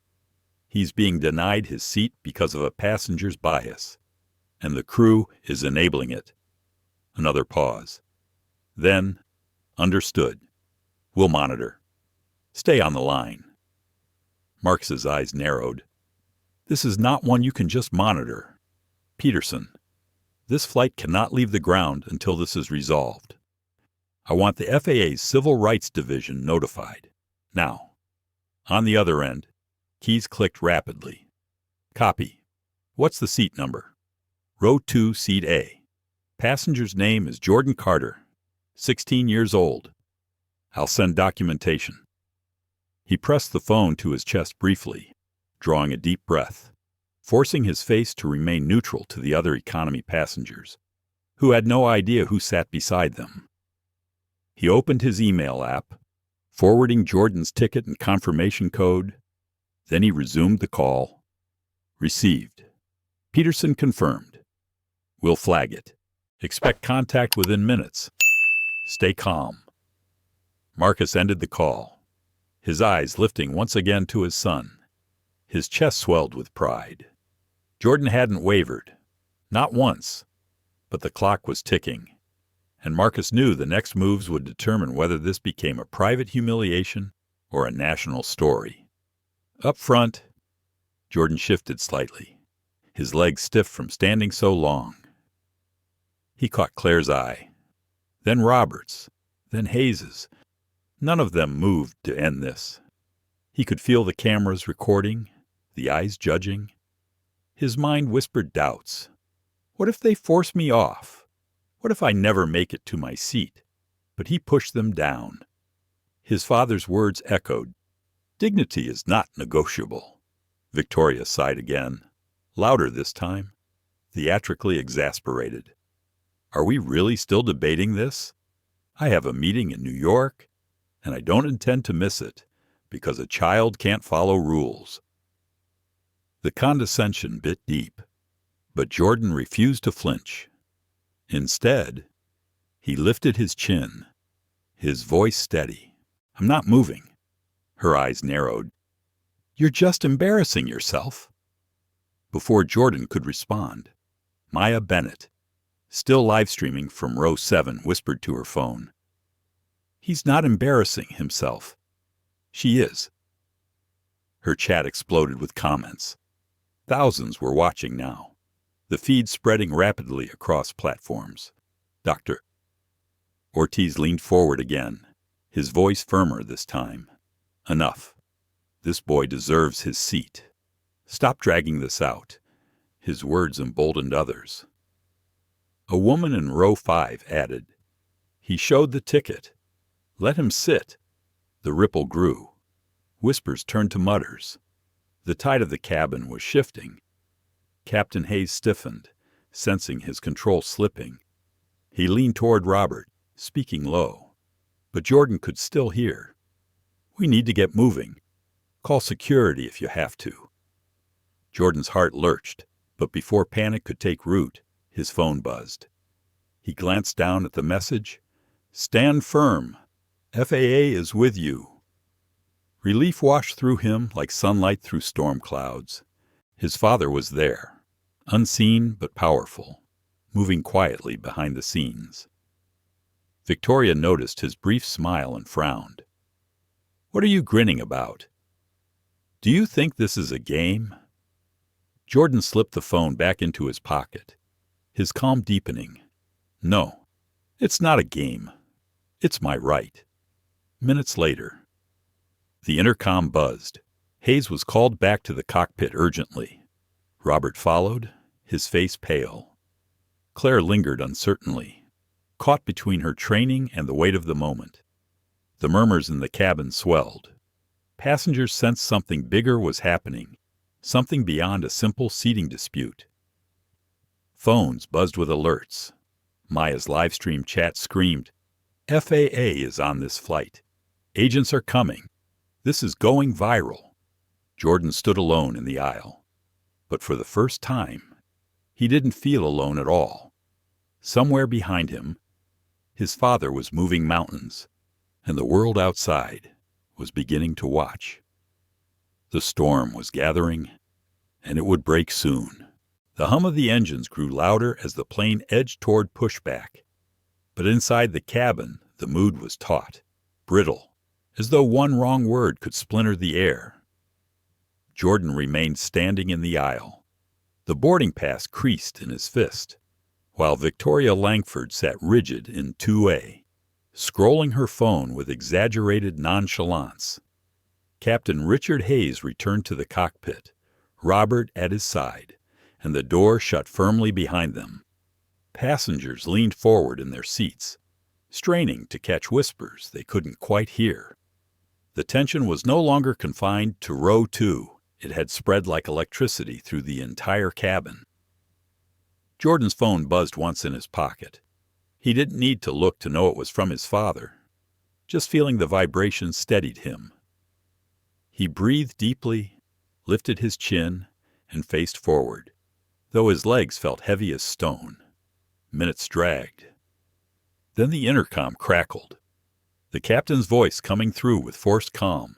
He's being denied his seat because of a passenger's bias, and the crew is enabling it." Another pause. Then, "Understood. We'll monitor. Stay on the line." Marcus's eyes narrowed. "This is not one you can just monitor. Peterson, this flight cannot leave the ground until this is resolved. I want the FAA's Civil Rights Division notified. Now." On the other end, keys clicked rapidly. "Copy. What's the seat number?" "Row 2, Seat A. Passenger's name is Jordan Carter, 16 years old." I'll send documentation. He pressed the phone to his chest briefly, drawing a deep breath, forcing his face to remain neutral to the other economy passengers, who had no idea who sat beside them. He opened his email app, forwarding Jordan's ticket and confirmation code. Then he resumed the call. Received. Peterson confirmed. We'll flag it. Expect contact within minutes. Stay calm. Marcus ended the call, his eyes lifting once again to his son. His chest swelled with pride. Jordan hadn't wavered. Not once. But the clock was ticking, and Marcus knew the next moves would determine whether this became a private humiliation or a national story. Up front, Jordan shifted slightly, his legs stiff from standing so long. He caught Claire's eye, then Robert's, then Hayes's. None of them moved to end this. He could feel the cameras recording, the eyes judging. His mind whispered doubts. What if they force me off? What if I never make it to my seat? But he pushed them down. His father's words echoed. Dignity is not negotiable. Victoria sighed again, louder this time, theatrically exasperated. Are we really still debating this? I have a meeting in New York, and I don't intend to miss it, because a child can't follow rules. The condescension bit deep, but Jordan refused to flinch. Instead, he lifted his chin, his voice steady. I'm not moving. Her eyes narrowed. You're just embarrassing yourself. Before Jordan could respond, Maya Bennett, still live streaming from row 7, whispered to her phone. He's not embarrassing himself. She is. Her chat exploded with comments. Thousands were watching now, the feed spreading rapidly across platforms. Dr. Ortiz leaned forward again, his voice firmer this time. Enough. This boy deserves his seat. Stop dragging this out. His words emboldened others. A woman in row 5 added, He showed the ticket. Let him sit. The ripple grew. Whispers turned to mutters. The tide of the cabin was shifting. Captain Hayes stiffened, sensing his control slipping. He leaned toward Robert, speaking low. But Jordan could still hear. We need to get moving. Call security if you have to. Jordan's heart lurched, but before panic could take root, his phone buzzed. He glanced down at the message. Stand firm. FAA is with you. Relief washed through him like sunlight through storm clouds. His father was there, unseen but powerful, moving quietly behind the scenes. Victoria noticed his brief smile and frowned. What are you grinning about? Do you think this is a game? Jordan slipped the phone back into his pocket, his calm deepening. No, it's not a game. It's my right. Minutes later, the intercom buzzed. Hayes was called back to the cockpit urgently. Robert followed, his face pale. Claire lingered uncertainly, caught between her training and the weight of the moment. The murmurs in the cabin swelled. Passengers sensed something bigger was happening, something beyond a simple seating dispute. Phones buzzed with alerts. Maya's livestream chat screamed, FAA is on this flight. Agents are coming. This is going viral. Jordan stood alone in the aisle. But for the first time, he didn't feel alone at all. Somewhere behind him, his father was moving mountains, and the world outside was beginning to watch. The storm was gathering, and it would break soon. The hum of the engines grew louder as the plane edged toward pushback. But inside the cabin, the mood was taut, brittle, as though one wrong word could splinter the air. Jordan remained standing in the aisle. The boarding pass creased in his fist, while Victoria Langford sat rigid in 2A, scrolling her phone with exaggerated nonchalance. Captain Richard Hayes returned to the cockpit, Robert at his side, and the door shut firmly behind them. Passengers leaned forward in their seats, straining to catch whispers they couldn't quite hear. The tension was no longer confined to row 2. It had spread like electricity through the entire cabin. Jordan's phone buzzed once in his pocket. He didn't need to look to know it was from his father. Just feeling the vibration steadied him. He breathed deeply, lifted his chin, and faced forward, though his legs felt heavy as stone. Minutes dragged. Then the intercom crackled, the captain's voice coming through with forced calm.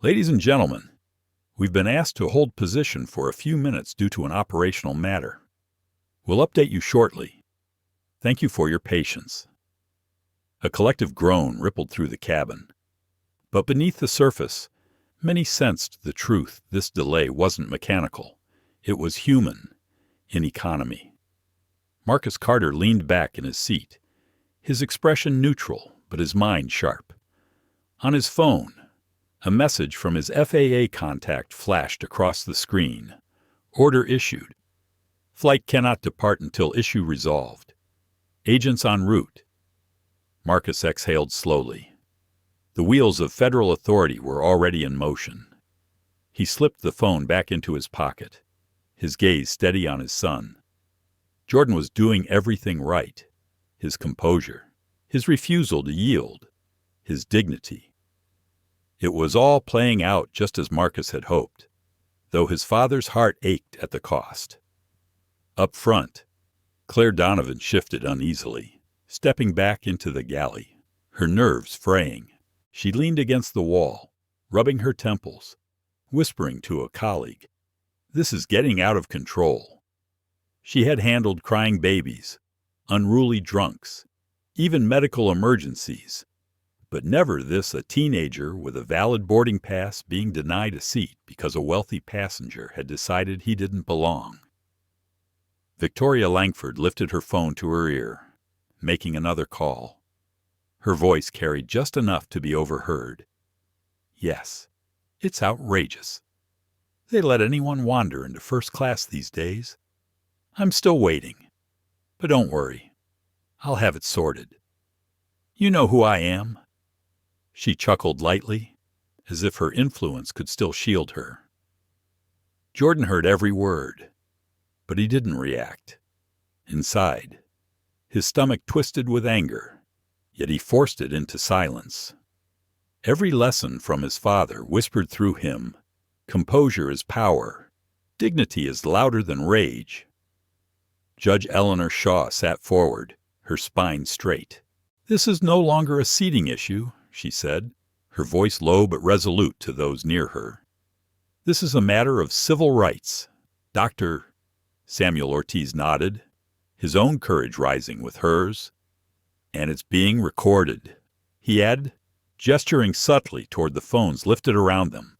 "Ladies and gentlemen, we've been asked to hold position for a few minutes due to an operational matter. We'll update you shortly. Thank you for your patience." A collective groan rippled through the cabin. But beneath the surface, many sensed the truth. This delay wasn't mechanical. It was human, in economy. Marcus Carter leaned back in his seat, his expression neutral, but his mind sharp. On his phone, a message from his FAA contact flashed across the screen. Order issued. Flight cannot depart until issue resolved. Agents en route. Marcus exhaled slowly. The wheels of federal authority were already in motion. He slipped the phone back into his pocket, his gaze steady on his son. Jordan was doing everything right. His composure, his refusal to yield, his dignity. It was all playing out just as Marcus had hoped, though his father's heart ached at the cost. Up front, Claire Donovan shifted uneasily, stepping back into the galley, her nerves fraying. She leaned against the wall, rubbing her temples, whispering to a colleague, "This is getting out of control." She had handled crying babies, unruly drunks, even medical emergencies, but never this: a teenager with a valid boarding pass being denied a seat because a wealthy passenger had decided he didn't belong. Victoria Langford lifted her phone to her ear, making another call. Her voice carried just enough to be overheard. "Yes, it's outrageous. They let anyone wander into first class these days. I'm still waiting, but don't worry. I'll have it sorted. You know who I am." She chuckled lightly, as if her influence could still shield her. Jordan heard every word, but he didn't react. Inside, his stomach twisted with anger, yet he forced it into silence. Every lesson from his father whispered through him: composure is power, dignity is louder than rage. Judge Eleanor Shaw sat forward, her spine straight. "This is no longer a seating issue," she said, her voice low but resolute to those near her. "This is a matter of civil rights. Dr." Samuel Ortiz nodded, his own courage rising with hers. "And it's being recorded," he added, gesturing subtly toward the phones lifted around them.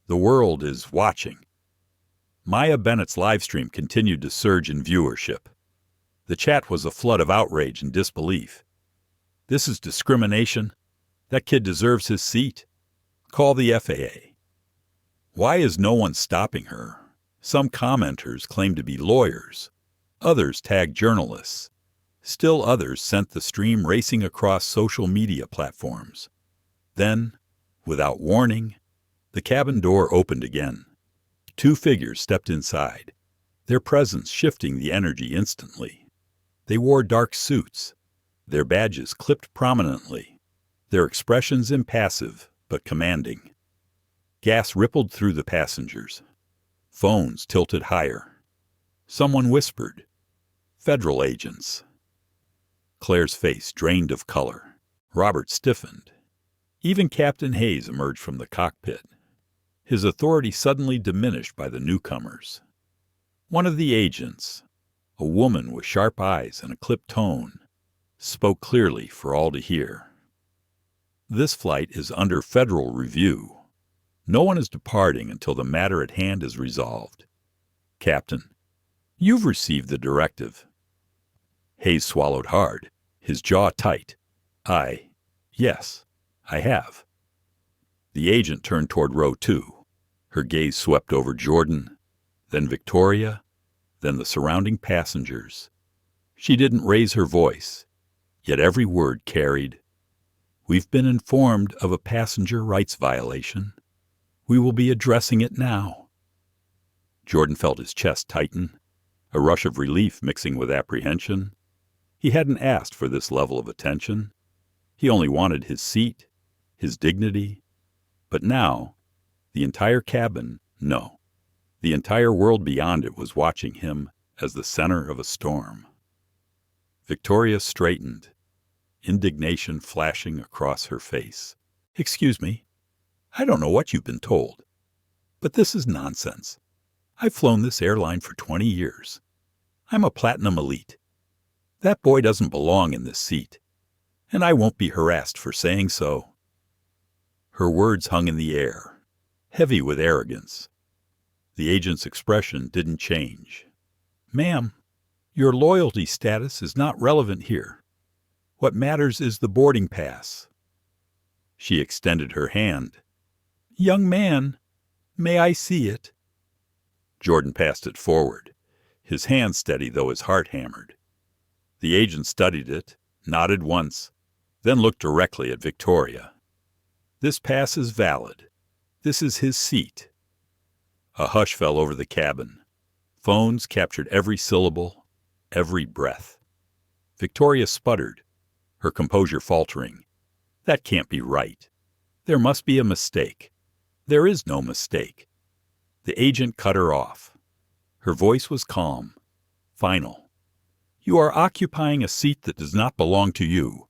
"The world is watching." Maya Bennett's livestream continued to surge in viewership. The chat was a flood of outrage and disbelief. "This is discrimination. That kid deserves his seat. Call the FAA." Why is no one stopping her? Some commenters claimed to be lawyers. Others tagged journalists. Still others sent the stream racing across social media platforms. Then, without warning, the cabin door opened again. Two figures stepped inside, their presence shifting the energy instantly. They wore dark suits, their badges clipped prominently, their expressions impassive but commanding. Gas rippled through the passengers. Phones tilted higher. Someone whispered, "Federal agents." Claire's face drained of color. Robert stiffened. Even Captain Hayes emerged from the cockpit, his authority suddenly diminished by the newcomers. One of the agents, a woman with sharp eyes and a clipped tone, spoke clearly for all to hear. "This flight is under federal review. No one is departing until the matter at hand is resolved. Captain, you've received the directive." Hayes swallowed hard, his jaw tight. Yes, I have." The agent turned toward row 2. Her gaze swept over Jordan, then Victoria, then the surrounding passengers. She didn't raise her voice, yet every word carried, "We've been informed of a passenger rights violation. We will be addressing it now." Jordan felt his chest tighten, a rush of relief mixing with apprehension. He hadn't asked for this level of attention. He only wanted his seat, his dignity. But now, the entire cabin, no, the entire world beyond it was watching him as the center of a storm. Victoria straightened, indignation flashing across her face. "Excuse me, I don't know what you've been told, but this is nonsense. I've flown this airline for 20 years. I'm a platinum elite. That boy doesn't belong in this seat, and I won't be harassed for saying so." Her words hung in the air, heavy with arrogance. The agent's expression didn't change. "Ma'am, your loyalty status is not relevant here. What matters is the boarding pass." She extended her hand. "Young man, may I see it?" Jordan passed it forward, his hand steady though his heart hammered. The agent studied it, nodded once, then looked directly at Victoria. "This pass is valid. This is his seat." A hush fell over the cabin. Phones captured every syllable, every breath. Victoria sputtered, her composure faltering. "That can't be right. There must be a mistake." "There is no mistake." The agent cut her off. Her voice was calm, final. "You are occupying a seat that does not belong to you.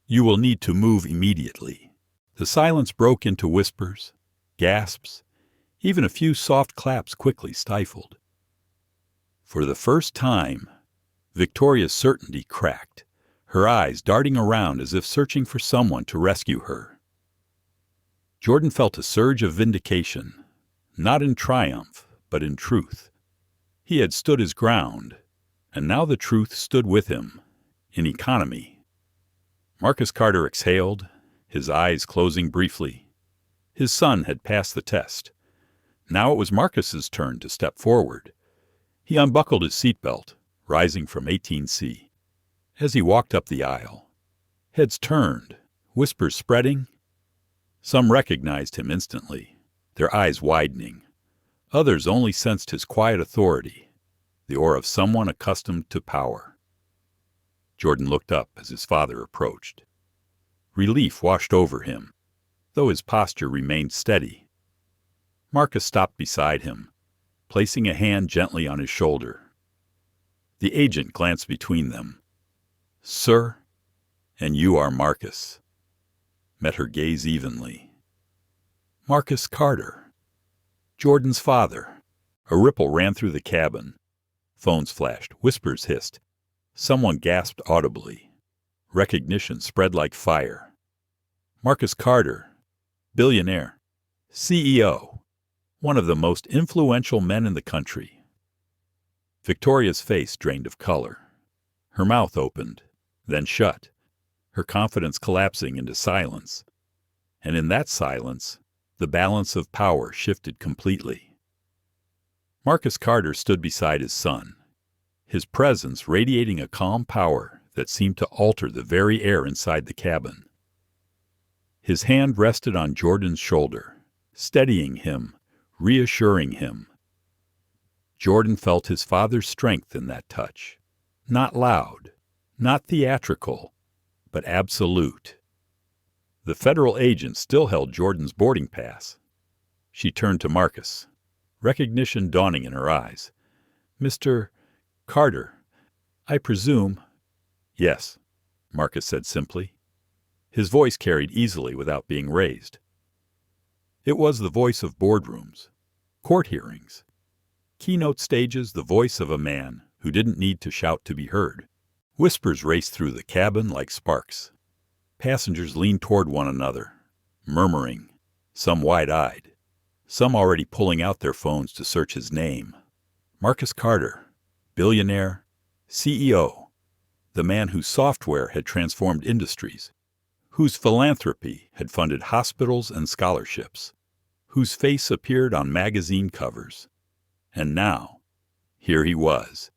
You will need to move immediately." The silence broke into whispers, gasps, even a few soft claps quickly stifled. For the first time, Victoria's certainty cracked, her eyes darting around as if searching for someone to rescue her. Jordan felt a surge of vindication, not in triumph, but in truth. He had stood his ground, and now the truth stood with him, in economy. Marcus Carter exhaled, his eyes closing briefly. His son had passed the test. Now it was Marcus's turn to step forward. He unbuckled his seatbelt, rising from 18C. As he walked up the aisle, heads turned, whispers spreading. Some recognized him instantly, their eyes widening. Others only sensed his quiet authority, the aura of someone accustomed to power. Jordan looked up as his father approached. Relief washed over him, though his posture remained steady. Marcus stopped beside him, placing a hand gently on his shoulder. The agent glanced between them. "Sir, and you are Marcus," met her gaze evenly. "Marcus Carter, Jordan's father." A ripple ran through the cabin. Phones flashed, whispers hissed. Someone gasped audibly. Recognition spread like fire. Marcus Carter, billionaire, CEO, one of the most influential men in the country. Victoria's face drained of color. Her mouth opened, then shut, her confidence collapsing into silence. And in that silence, the balance of power shifted completely. Marcus Carter stood beside his son, his presence radiating a calm power that seemed to alter the very air inside the cabin. His hand rested on Jordan's shoulder, steadying him, reassuring him. Jordan felt his father's strength in that touch. Not loud, not theatrical, but absolute. The federal agent still held Jordan's boarding pass. She turned to Marcus, recognition dawning in her eyes. "Mr. Carter, I presume—" "Yes," Marcus said simply. His voice carried easily without being raised. It was the voice of boardrooms, court hearings, keynote stages, the voice of a man who didn't need to shout to be heard. Whispers raced through the cabin like sparks. Passengers leaned toward one another, murmuring, some wide-eyed, some already pulling out their phones to search his name. Marcus Carter, billionaire, CEO, the man whose software had transformed industries, whose philanthropy had funded hospitals and scholarships, whose face appeared on magazine covers. And now, here he was,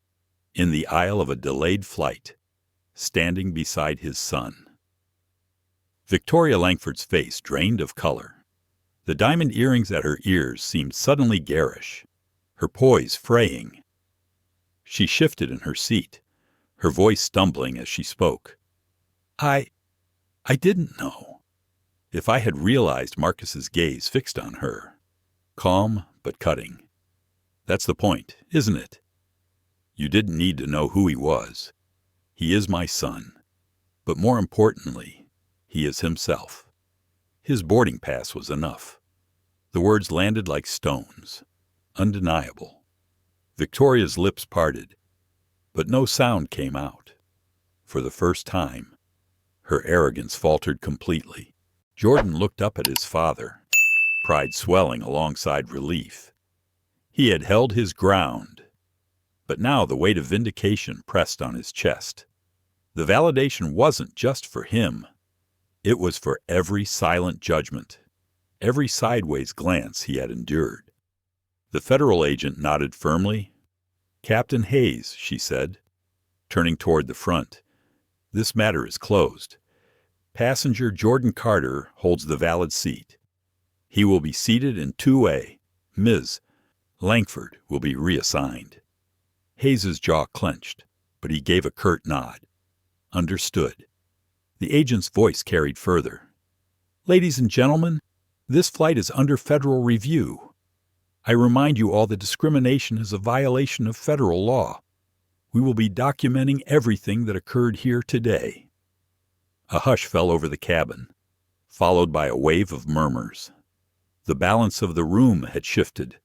in the aisle of a delayed flight, standing beside his son. Victoria Langford's face drained of color. The diamond earrings at her ears seemed suddenly garish, her poise fraying. She shifted in her seat, her voice stumbling as she spoke. I didn't know. If I had realized Marcus's gaze fixed on her, calm but cutting. That's the point, isn't it? You didn't need to know who he was. He is my son. But more importantly, he is himself. His boarding pass was enough. The words landed like stones, undeniable. Victoria's lips parted, but no sound came out. For the first time, her arrogance faltered completely. Jordan looked up at his father, pride swelling alongside relief. He had held his ground, but now the weight of vindication pressed on his chest. The validation wasn't just for him. It was for every silent judgment, every sideways glance he had endured. The federal agent nodded firmly. "Captain Hayes," she said, turning toward the front, "this matter is closed. Passenger Jordan Carter holds the valid seat. He will be seated in 2A. Ms. Langford will be reassigned." Hayes's jaw clenched, but he gave a curt nod. Understood. The agent's voice carried further. "Ladies and gentlemen, this flight is under federal review. I remind you all that discrimination is a violation of federal law. We will be documenting everything that occurred here today." A hush fell over the cabin, followed by a wave of murmurs. The balance of the room had shifted.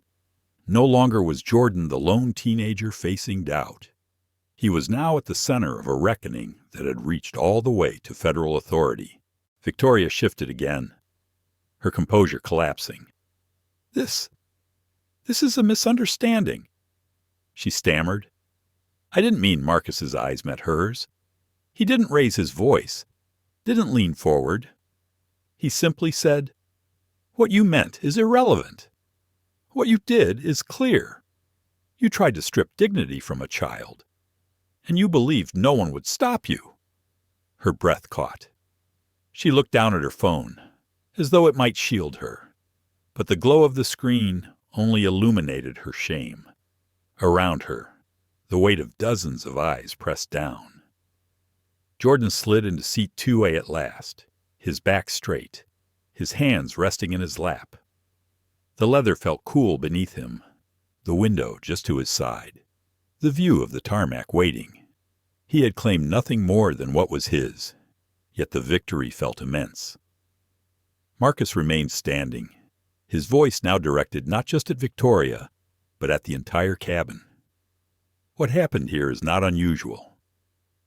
No longer was Jordan the lone teenager facing doubt. He was now at the center of a reckoning that had reached all the way to federal authority. Victoria shifted again, her composure collapsing. This is a misunderstanding," she stammered. "I didn't mean." Marcus's eyes met hers. He didn't raise his voice, didn't lean forward. He simply said, "What you meant is irrelevant. What you did is clear. You tried to strip dignity from a child, and you believed no one would stop you." Her breath caught. She looked down at her phone, as though it might shield her, but the glow of the screen only illuminated her shame. Around her, the weight of dozens of eyes pressed down. Jordan slid into seat 2A at last, his back straight, his hands resting in his lap. The leather felt cool beneath him, the window just to his side, the view of the tarmac waiting. He had claimed nothing more than what was his, yet the victory felt immense. Marcus remained standing, his voice now directed not just at Victoria, but at the entire cabin. "What happened here is not unusual.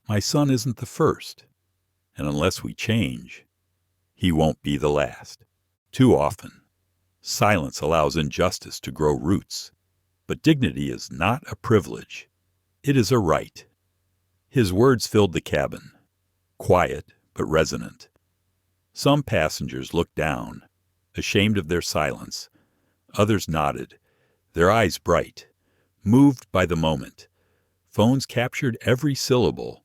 My son isn't the first, and unless we change, he won't be the last. Too often, silence allows injustice to grow roots, but dignity is not a privilege. It is a right." His words filled the cabin, quiet but resonant. Some passengers looked down, ashamed of their silence. Others nodded, their eyes bright, moved by the moment. Phones captured every syllable,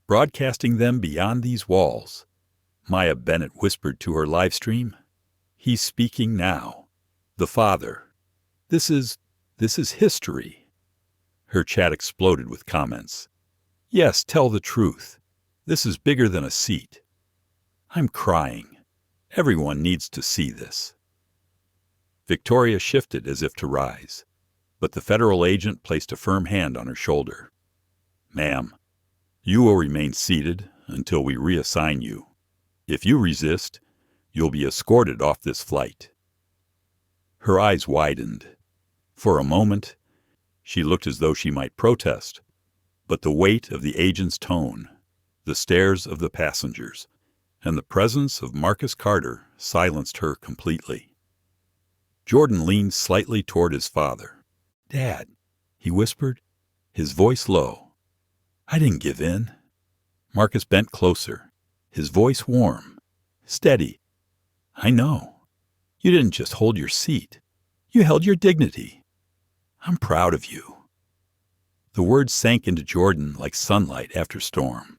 broadcasting them beyond these walls. Maya Bennett whispered to her live stream, "He's speaking now. The father. This is history." Her chat exploded with comments. "Yes, tell the truth. This is bigger than a seat. I'm crying. Everyone needs to see this." Victoria shifted as if to rise, but the federal agent placed a firm hand on her shoulder. "Ma'am, you will remain seated until we reassign you. If you resist, you'll be escorted off this flight." Her eyes widened. For a moment, she looked as though she might protest, but the weight of the agent's tone, the stares of the passengers, and the presence of Marcus Carter silenced her completely. Jordan leaned slightly toward his father. "Dad," he whispered, his voice low. "I didn't give in." Marcus bent closer, his voice warm, steady. "I know. You didn't just hold your seat. You held your dignity. I'm proud of you." The words sank into Jordan like sunlight after storm.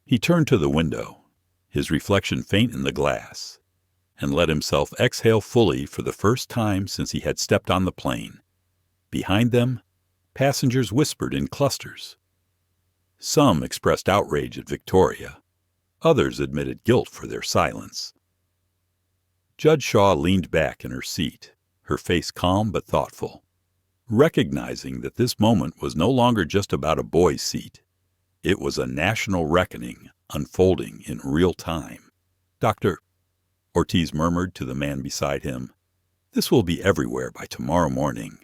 He turned to the window, his reflection faint in the glass, and let himself exhale fully for the first time since he had stepped on the plane. Behind them, passengers whispered in clusters. Some expressed outrage at Victoria. Others admitted guilt for their silence. Judge Shaw leaned back in her seat, her face calm but thoughtful, recognizing that this moment was no longer just about a boy's seat. It was a national reckoning unfolding in real time. "Doctor," Ortiz murmured to the man beside him, "this will be everywhere by tomorrow morning."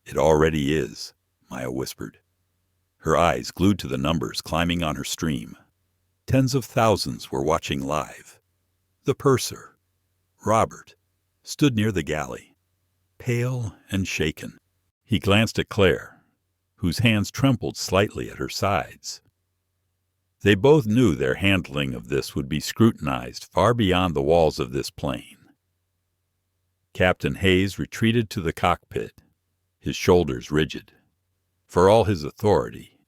"It already is," Maya whispered, her eyes glued to the numbers climbing on her stream. Tens of thousands were watching live. The purser, Robert, stood near the galley, pale and shaken. He glanced at Claire, whose hands trembled slightly at her sides. They both knew their handling of this would be scrutinized far beyond the walls of this plane. Captain Hayes retreated to the cockpit, his shoulders rigid. For all his authority,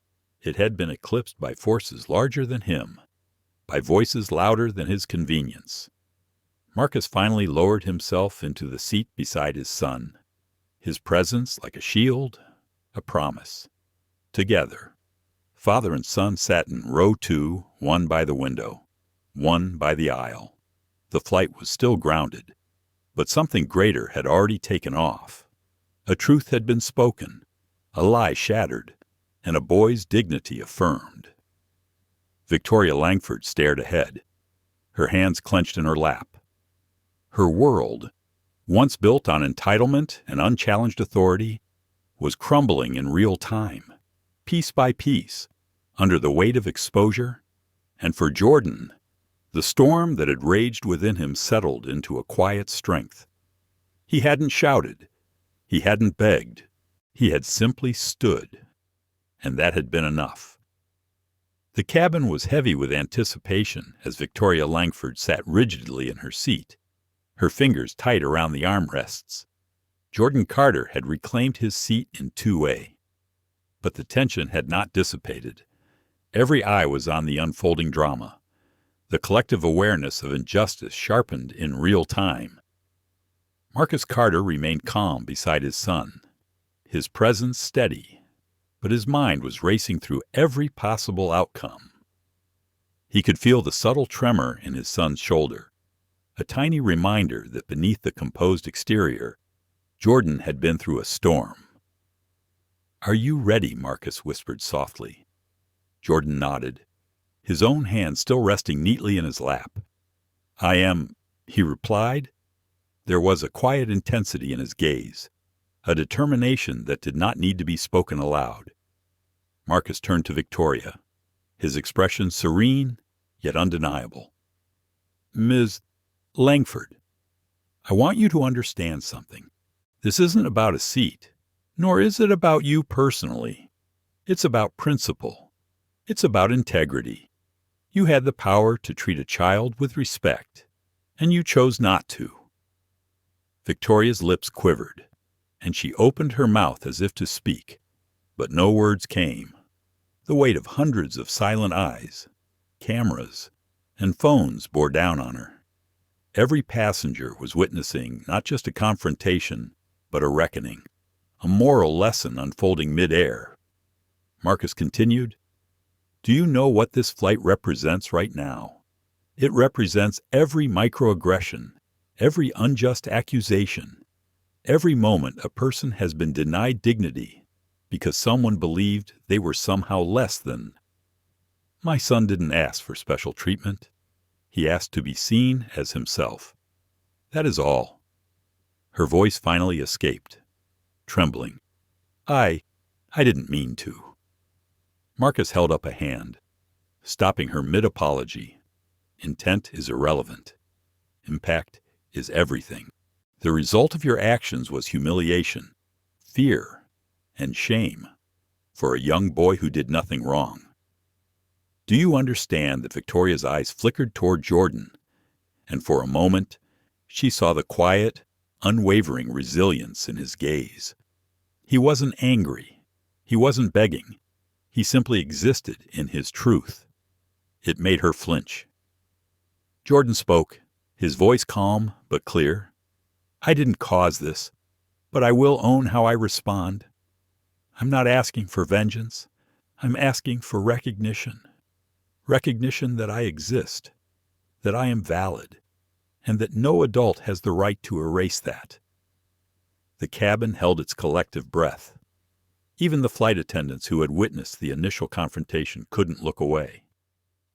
it had been eclipsed by forces larger than him, by voices louder than his convenience. Marcus finally lowered himself into the seat beside his son, his presence like a shield, a promise. Together, father and son sat in row 2, one by the window, one by the aisle. The flight was still grounded, but something greater had already taken off. A truth had been spoken, a lie shattered, and a boy's dignity affirmed. Victoria Langford stared ahead, her hands clenched in her lap. Her world, once built on entitlement and unchallenged authority, was crumbling in real time, piece by piece, under the weight of exposure. And for Jordan, the storm that had raged within him settled into a quiet strength. He hadn't shouted, he hadn't begged, he had simply stood, and that had been enough. The cabin was heavy with anticipation as Victoria Langford sat rigidly in her seat, her fingers tight around the armrests. Jordan Carter had reclaimed his seat in 2A. But the tension had not dissipated. Every eye was on the unfolding drama. The collective awareness of injustice sharpened in real time. Marcus Carter remained calm beside his son, his presence steady, but his mind was racing through every possible outcome. He could feel the subtle tremor in his son's shoulder, a tiny reminder that beneath the composed exterior, Jordan had been through a storm. "Are you ready?" Marcus whispered softly. Jordan nodded, his own hand still resting neatly in his lap. "I am," he replied. There was a quiet intensity in his gaze, a determination that did not need to be spoken aloud. Marcus turned to Victoria, his expression serene yet undeniable. "Ms. Langford, I want you to understand something. This isn't about a seat, nor is it about you personally. It's about principle. It's about integrity. You had the power to treat a child with respect, and you chose not to." Victoria's lips quivered, and she opened her mouth as if to speak, but no words came. The weight of hundreds of silent eyes, cameras, and phones bore down on her. Every passenger was witnessing not just a confrontation, but a reckoning, a moral lesson unfolding mid-air. Marcus continued, "Do you know what this flight represents right now? It represents every microaggression, every unjust accusation, every moment a person has been denied dignity because someone believed they were somehow less than. My son didn't ask for special treatment. He asked to be seen as himself. That is all." Her voice finally escaped, trembling. I didn't mean to." Marcus held up a hand, stopping her mid-apology. "Intent is irrelevant. Impact is everything. The result of your actions was humiliation, fear, and shame for a young boy who did nothing wrong." Do you understand that Victoria's eyes flickered toward Jordan, and for a moment she saw the quiet, unwavering resilience in his gaze. He wasn't angry. He wasn't begging. He simply existed in his truth. It made her flinch. Jordan spoke, his voice calm but clear. I didn't cause this, but I will own how I respond. I'm not asking for vengeance. I'm asking for recognition. Recognition that I exist, that I am valid, and that no adult has the right to erase that. The cabin held its collective breath. Even the flight attendants who had witnessed the initial confrontation couldn't look away.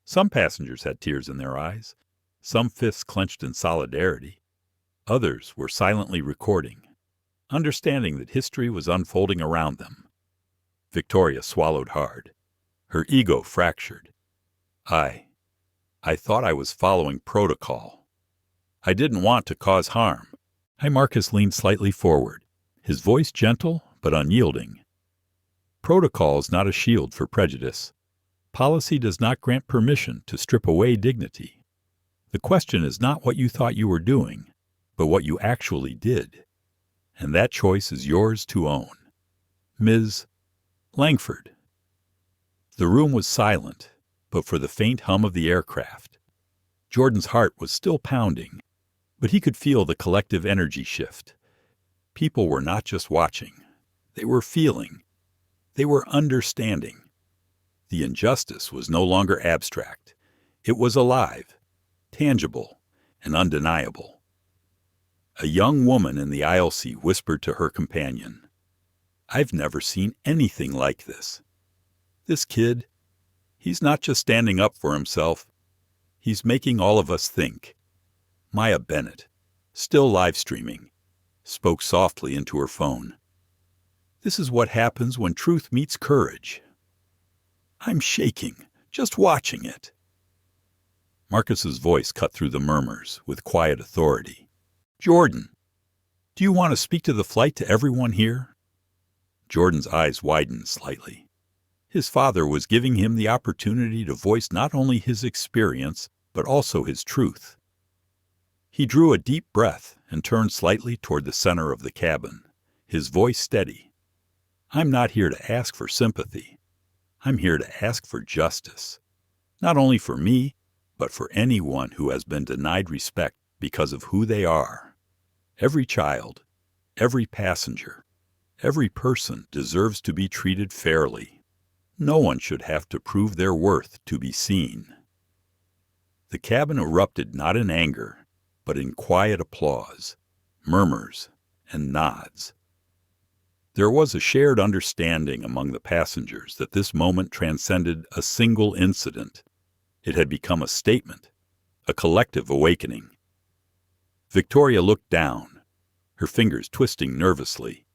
Some passengers had tears in their eyes, some fists clenched in solidarity. Others were silently recording, understanding that history was unfolding around them. Victoria swallowed hard. Her ego fractured. I thought I was following protocol. I didn't want to cause harm. Marcus leaned slightly forward, his voice gentle but unyielding. Protocol is not a shield for prejudice. Policy does not grant permission to strip away dignity. The question is not what you thought you were doing, but what you actually did. And that choice is yours to own. Ms. Langford. The room was silent, but for the faint hum of the aircraft. Jordan's heart was still pounding, but he could feel the collective energy shift. People were not just watching. They were feeling. They were understanding. The injustice was no longer abstract. It was alive, tangible, and undeniable. A young woman in the aisle seat whispered to her companion, I've never seen anything like this. This kid, he's not just standing up for himself. He's making all of us think. Maya Bennett, still live streaming, spoke softly into her phone. This is what happens when truth meets courage. I'm shaking, just watching it. Marcus's voice cut through the murmurs with quiet authority. Jordan, do you want to speak to the flight to everyone here? Jordan's eyes widened slightly. His father was giving him the opportunity to voice not only his experience, but also his truth. He drew a deep breath and turned slightly toward the center of the cabin, his voice steady. I'm not here to ask for sympathy. I'm here to ask for justice. Not only for me, but for anyone who has been denied respect because of who they are. Every child, every passenger, every person deserves to be treated fairly. No one should have to prove their worth to be seen. The cabin erupted not in anger, but in quiet applause, murmurs, and nods. There was a shared understanding among the passengers that this moment transcended a single incident. It had become a statement, a collective awakening. Victoria looked down, her fingers twisting nervously.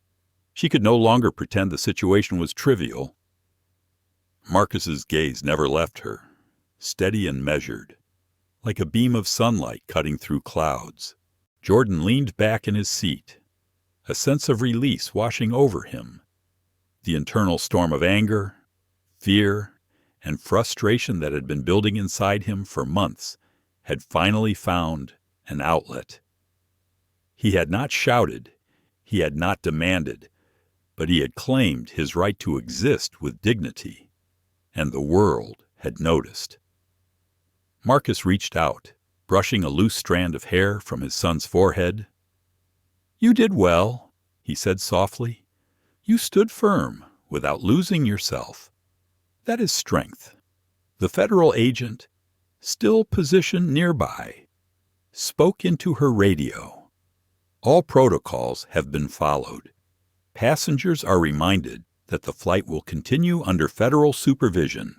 She could no longer pretend the situation was trivial. Marcus's gaze never left her, steady and measured, like a beam of sunlight cutting through clouds. Jordan leaned back in his seat, a sense of release washing over him. The internal storm of anger, fear, and frustration that had been building inside him for months had finally found an outlet. He had not shouted, he had not demanded, but he had claimed his right to exist with dignity, and the world had noticed. Marcus reached out, brushing a loose strand of hair from his son's forehead. You did well, he said softly. You stood firm without losing yourself. That is strength. The federal agent, still positioned nearby, spoke into her radio. All protocols have been followed. Passengers are reminded that the flight will continue under federal supervision.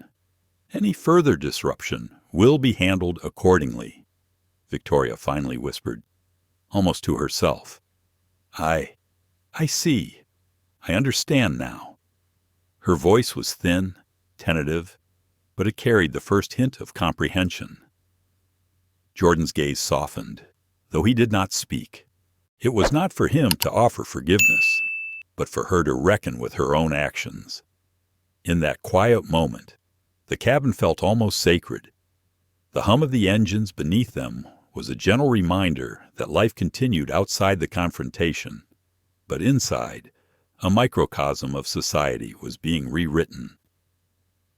Any further disruption will be handled accordingly, Victoria finally whispered, almost to herself. I see. I understand now. Her voice was thin, tentative, but it carried the first hint of comprehension. Jordan's gaze softened, though he did not speak. It was not for him to offer forgiveness, but for her to reckon with her own actions. In that quiet moment, the cabin felt almost sacred. The hum of the engines beneath them was a gentle reminder that life continued outside the confrontation, but inside, a microcosm of society was being rewritten.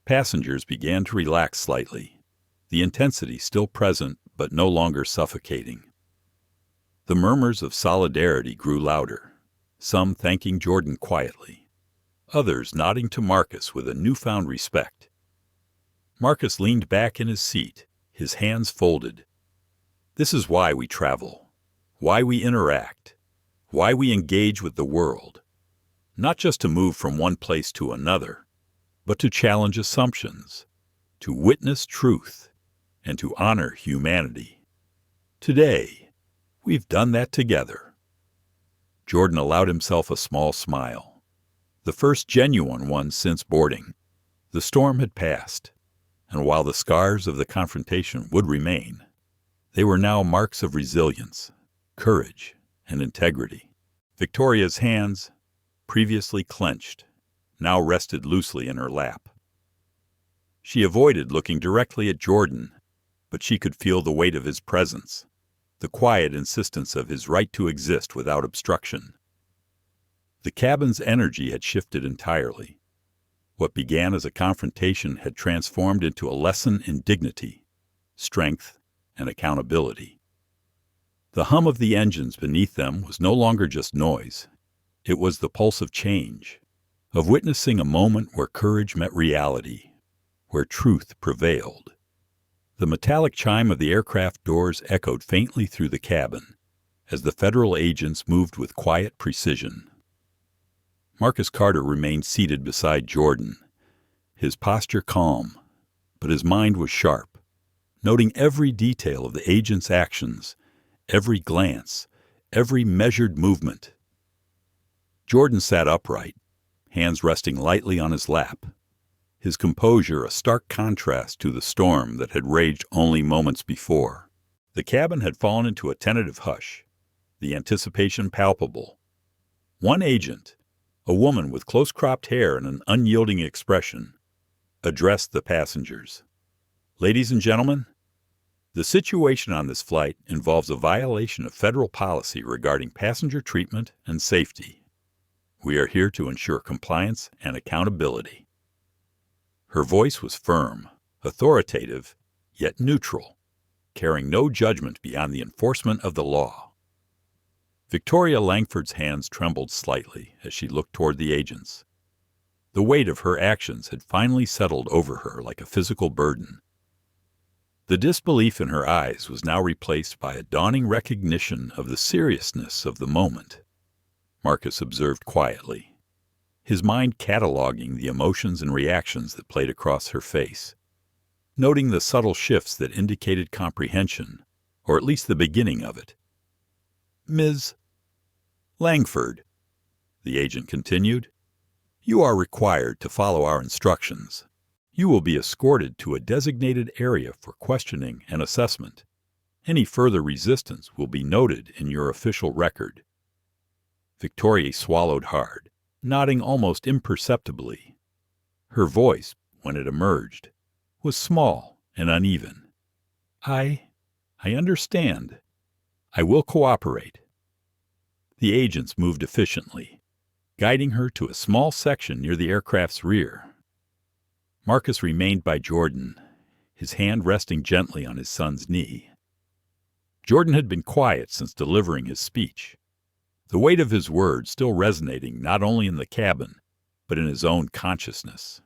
Passengers began to relax slightly. the intensity still present but no longer suffocating. The murmurs of solidarity grew louder, some thanking Jordan quietly, others nodding to Marcus with a newfound respect. Marcus leaned back in his seat, his hands folded. This is why we travel, why we interact, why we engage with the world, not just to move from one place to another, but to challenge assumptions, to witness truth, and to honor humanity. Today, we've done that together. Jordan allowed himself a small smile, the first genuine one since boarding. The storm had passed, and while the scars of the confrontation would remain, they were now marks of resilience, courage, and integrity. Victoria's hands, previously clenched, now rested loosely in her lap. She avoided looking directly at Jordan, but she could feel the weight of his presence, the quiet insistence of his right to exist without obstruction. The cabin's energy had shifted entirely. What began as a confrontation had transformed into a lesson in dignity, strength, and accountability. The hum of the engines beneath them was no longer just noise. It was the pulse of change, of witnessing a moment where courage met reality, where truth prevailed. The metallic chime of the aircraft doors echoed faintly through the cabin as the federal agents moved with quiet precision. Marcus Carter remained seated beside Jordan, his posture calm, but his mind was sharp, noting every detail of the agent's actions, every glance, every measured movement. Jordan sat upright, hands resting lightly on his lap, his composure a stark contrast to the storm that had raged only moments before. The cabin had fallen into a tentative hush, the anticipation palpable. One agent, a woman with close-cropped hair and an unyielding expression, addressed the passengers. Ladies and gentlemen, the situation on this flight involves a violation of federal policy regarding passenger treatment and safety. We are here to ensure compliance and accountability. Her voice was firm, authoritative, yet neutral, carrying no judgment beyond the enforcement of the law. Victoria Langford's hands trembled slightly as she looked toward the agents. The weight of her actions had finally settled over her like a physical burden. The disbelief in her eyes was now replaced by a dawning recognition of the seriousness of the moment. Marcus observed quietly, his mind cataloging the emotions and reactions that played across her face, noting the subtle shifts that indicated comprehension, or at least the beginning of it. Ms. Langford, the agent continued, you are required to follow our instructions. You will be escorted to a designated area for questioning and assessment. Any further resistance will be noted in your official record. Victoria swallowed hard, nodding almost imperceptibly. Her voice, when it emerged, was small and uneven. I understand. I will cooperate. The agents moved efficiently, guiding her to a small section near the aircraft's rear. Marcus remained by Jordan, his hand resting gently on his son's knee. Jordan had been quiet since delivering his speech, the weight of his words still resonating not only in the cabin, but in his own consciousness.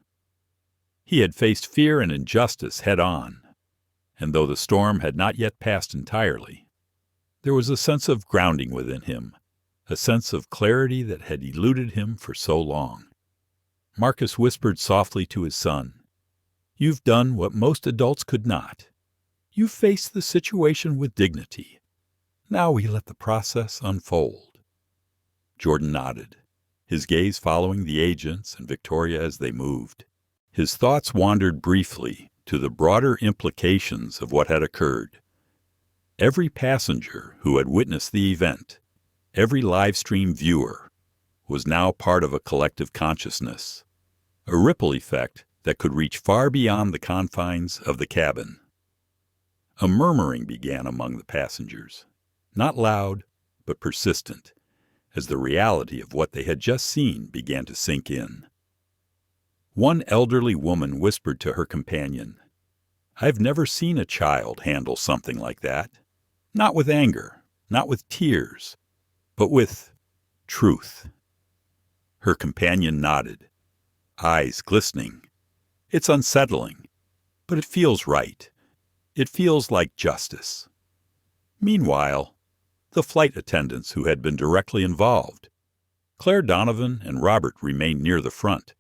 He had faced fear and injustice head-on, and though the storm had not yet passed entirely, there was a sense of grounding within him, a sense of clarity that had eluded him for so long. Marcus whispered softly to his son, "You've done what most adults could not. You faced the situation with dignity. Now we let the process unfold." Jordan nodded, his gaze following the agents and Victoria as they moved. His thoughts wandered briefly to the broader implications of what had occurred. Every passenger who had witnessed the event, every live stream viewer, was now part of a collective consciousness, a ripple effect that could reach far beyond the confines of the cabin. A murmuring began among the passengers, not loud, but persistent, as the reality of what they had just seen began to sink in. One elderly woman whispered to her companion, I've never seen a child handle something like that. Not with anger, not with tears, but with truth." Her companion nodded, eyes glistening. "It's unsettling, but it feels right. It feels like justice." Meanwhile, the flight attendants who had been directly involved, Claire Donovan and Robert, remained near the front,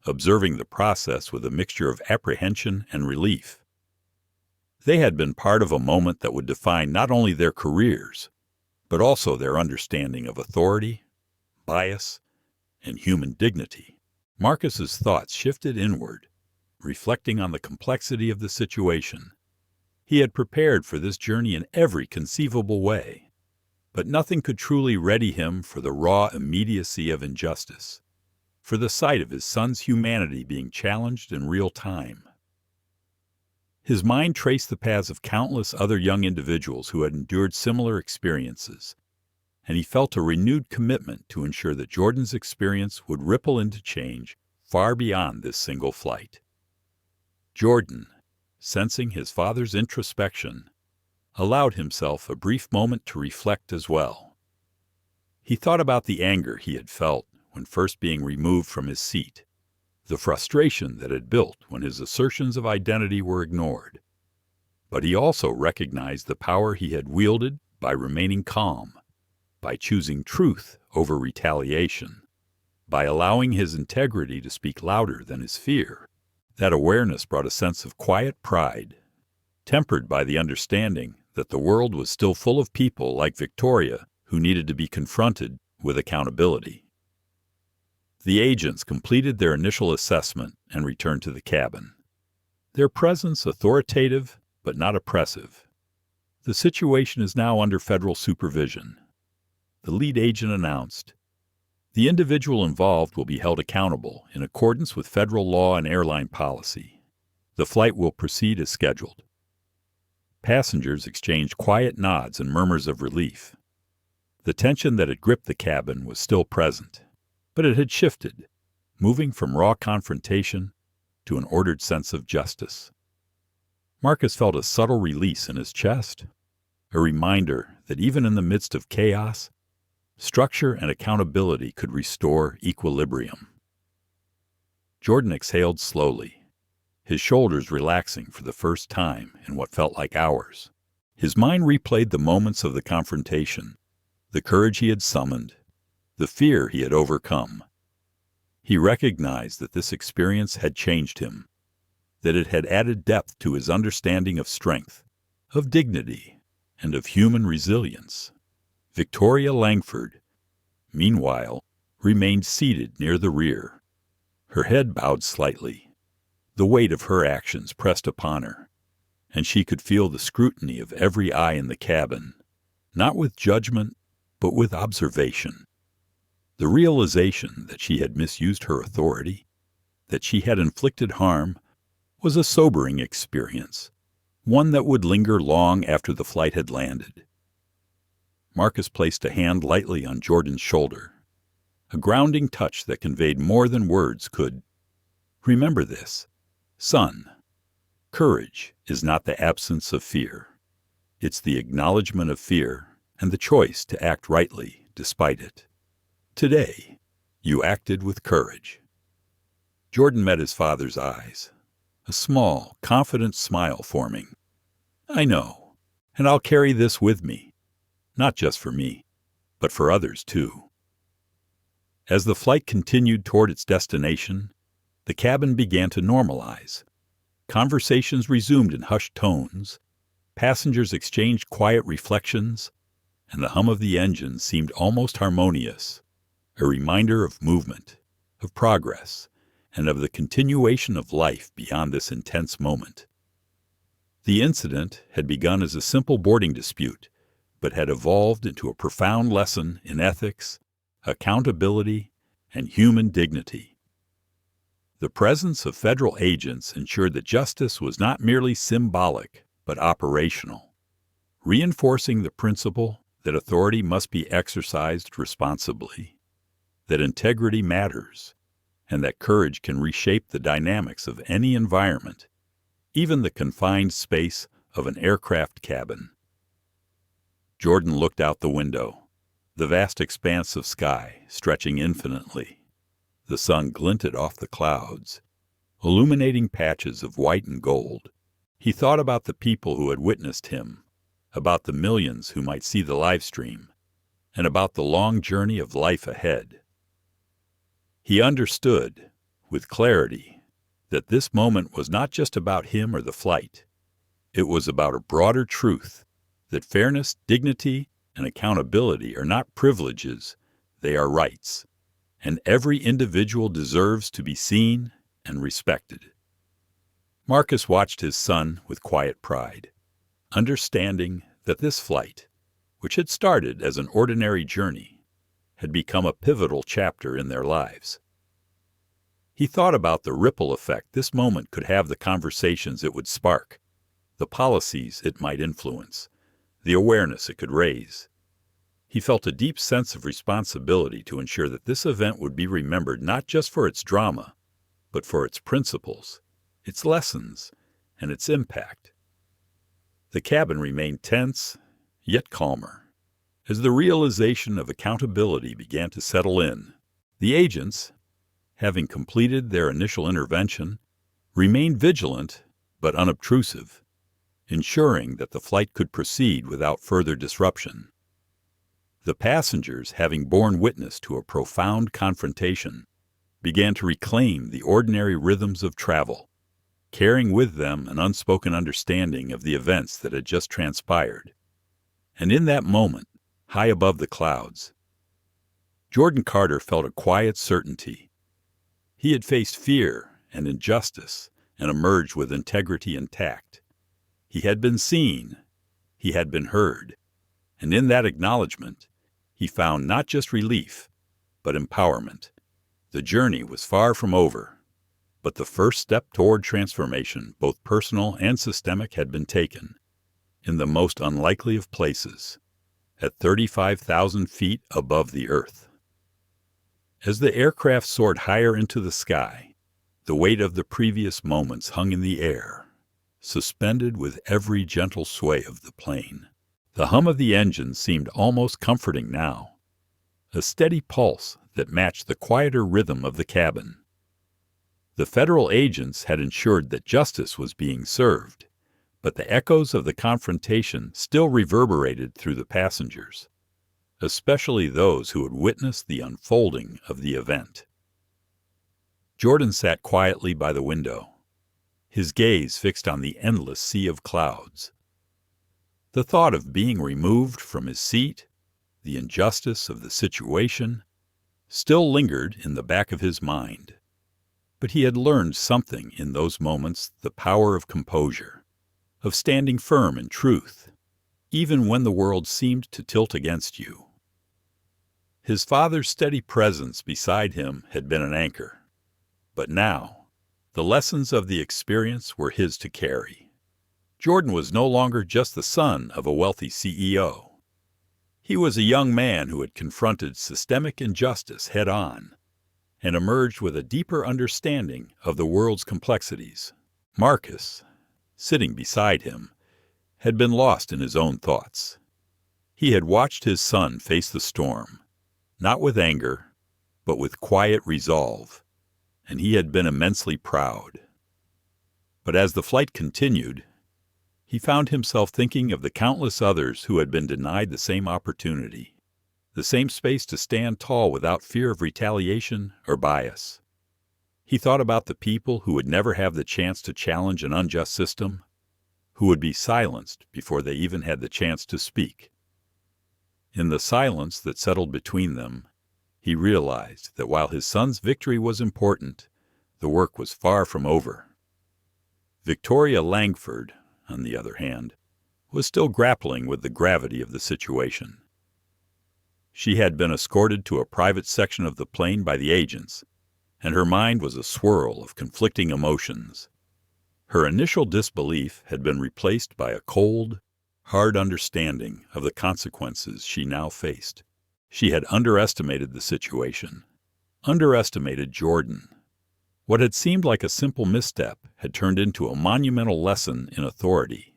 observing the process with a mixture of apprehension and relief. They had been part of a moment that would define not only their careers, but also their understanding of authority, bias, and human dignity. Marcus's thoughts shifted inward, reflecting on the complexity of the situation. He had prepared for this journey in every conceivable way, but nothing could truly ready him for the raw immediacy of injustice, for the sight of his son's humanity being challenged in real time. His mind traced the paths of countless other young individuals who had endured similar experiences, and he felt a renewed commitment to ensure that Jordan's experience would ripple into change far beyond this single flight. Jordan, sensing his father's introspection, allowed himself a brief moment to reflect as well. He thought about the anger he had felt when first being removed from his seat, the frustration that had built when his assertions of identity were ignored. But he also recognized the power he had wielded by remaining calm, by choosing truth over retaliation, by allowing his integrity to speak louder than his fear. That awareness brought a sense of quiet pride, tempered by the understanding that the world was still full of people like Victoria who needed to be confronted with accountability. The agents completed their initial assessment and returned to the cabin, their presence authoritative but not oppressive. "The situation is now under federal supervision," the lead agent announced. "The individual involved will be held accountable in accordance with federal law and airline policy. The flight will proceed as scheduled." Passengers exchanged quiet nods and murmurs of relief. The tension that had gripped the cabin was still present, but it had shifted, moving from raw confrontation to an ordered sense of justice. Marcus felt a subtle release in his chest, a reminder that even in the midst of chaos, structure and accountability could restore equilibrium. Jordan exhaled slowly, his shoulders relaxing for the first time in what felt like hours. His mind replayed the moments of the confrontation, the courage he had summoned, the fear he had overcome. He recognized that this experience had changed him, that it had added depth to his understanding of strength, of dignity, and of human resilience. Victoria Langford, meanwhile, remained seated near the rear, her head bowed slightly. The weight of her actions pressed upon her, and she could feel the scrutiny of every eye in the cabin, not with judgment, but with observation. The realization that she had misused her authority, that she had inflicted harm, was a sobering experience, one that would linger long after the flight had landed. Marcus placed a hand lightly on Jordan's shoulder, a grounding touch that conveyed more than words could. "Remember this, son. Courage is not the absence of fear. It's the acknowledgement of fear and the choice to act rightly despite it. Today, you acted with courage." Jordan met his father's eyes, a small, confident smile forming. "I know, and I'll carry this with me, not just for me, but for others too." As the flight continued toward its destination, the cabin began to normalize. Conversations resumed in hushed tones, passengers exchanged quiet reflections, and the hum of the engine seemed almost harmonious, a reminder of movement, of progress, and of the continuation of life beyond this intense moment. The incident had begun as a simple boarding dispute, but had evolved into a profound lesson in ethics, accountability, and human dignity. The presence of federal agents ensured that justice was not merely symbolic, but operational, reinforcing the principle that authority must be exercised responsibly, that integrity matters, and that courage can reshape the dynamics of any environment, even the confined space of an aircraft cabin. Jordan looked out the window, the vast expanse of sky stretching infinitely. The sun glinted off the clouds, illuminating patches of white and gold. He thought about the people who had witnessed him, about the millions who might see the live stream, and about the long journey of life ahead. He understood, with clarity, that this moment was not just about him or the flight. It was about a broader truth, that fairness, dignity, and accountability are not privileges, they are rights, and every individual deserves to be seen and respected. Marcus watched his son with quiet pride, understanding that this flight, which had started as an ordinary journey, had become a pivotal chapter in their lives. He thought about the ripple effect this moment could have, the conversations it would spark, the policies it might influence, the awareness it could raise. He felt a deep sense of responsibility to ensure that this event would be remembered not just for its drama, but for its principles, its lessons, and its impact. The cabin remained tense, yet calmer. As the realization of accountability began to settle in, the agents, having completed their initial intervention, remained vigilant but unobtrusive, ensuring that the flight could proceed without further disruption. The passengers, having borne witness to a profound confrontation, began to reclaim the ordinary rhythms of travel, carrying with them an unspoken understanding of the events that had just transpired. And in that moment, high above the clouds, Jordan Carter felt a quiet certainty. He had faced fear and injustice and emerged with integrity intact. He had been seen, he had been heard, and in that acknowledgement, he found not just relief, but empowerment. The journey was far from over, but the first step toward transformation, both personal and systemic, had been taken, in the most unlikely of places, at 35,000 feet above the earth. As the aircraft soared higher into the sky, the weight of the previous moments hung in the air, suspended with every gentle sway of the plane. The hum of the engine seemed almost comforting now, a steady pulse that matched the quieter rhythm of the cabin. The federal agents had ensured that justice was being served, but the echoes of the confrontation still reverberated through the passengers, especially those who had witnessed the unfolding of the event. Jordan sat quietly by the window, his gaze fixed on the endless sea of clouds. The thought of being removed from his seat, the injustice of the situation, still lingered in the back of his mind. But he had learned something in those moments, the power of composure, of standing firm in truth, even when the world seemed to tilt against you. His father's steady presence beside him had been an anchor, but now the lessons of the experience were his to carry. Jordan was no longer just the son of a wealthy CEO. He was a young man who had confronted systemic injustice head-on and emerged with a deeper understanding of the world's complexities. Marcus, sitting beside him, had been lost in his own thoughts. He had watched his son face the storm, not with anger, but with quiet resolve, and he had been immensely proud. But as the flight continued, he found himself thinking of the countless others who had been denied the same opportunity, the same space to stand tall without fear of retaliation or bias. He thought about the people who would never have the chance to challenge an unjust system, who would be silenced before they even had the chance to speak. In the silence that settled between them, he realized that while his son's victory was important, the work was far from over. Victoria Langford, on the other hand, was still grappling with the gravity of the situation. She had been escorted to a private section of the plane by the agents, and her mind was a swirl of conflicting emotions. Her initial disbelief had been replaced by a cold, hard understanding of the consequences she now faced. She had underestimated the situation, underestimated Jordan. What had seemed like a simple misstep had turned into a monumental lesson in authority,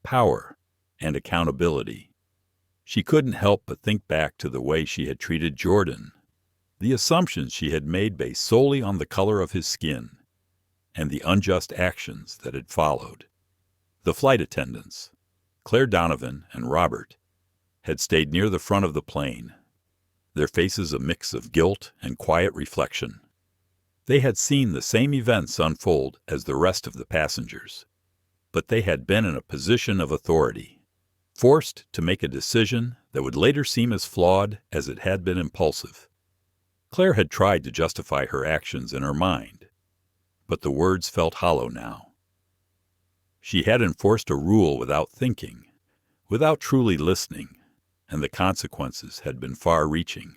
power, and accountability. She couldn't help but think back to the way she had treated Jordan, the assumptions she had made based solely on the color of his skin, and the unjust actions that had followed. The flight attendants, Claire Donovan and Robert, had stayed near the front of the plane, their faces a mix of guilt and quiet reflection. They had seen the same events unfold as the rest of the passengers, but they had been in a position of authority, forced to make a decision that would later seem as flawed as it had been impulsive. Claire had tried to justify her actions in her mind, but the words felt hollow now. She had enforced a rule without thinking, without truly listening, and the consequences had been far-reaching.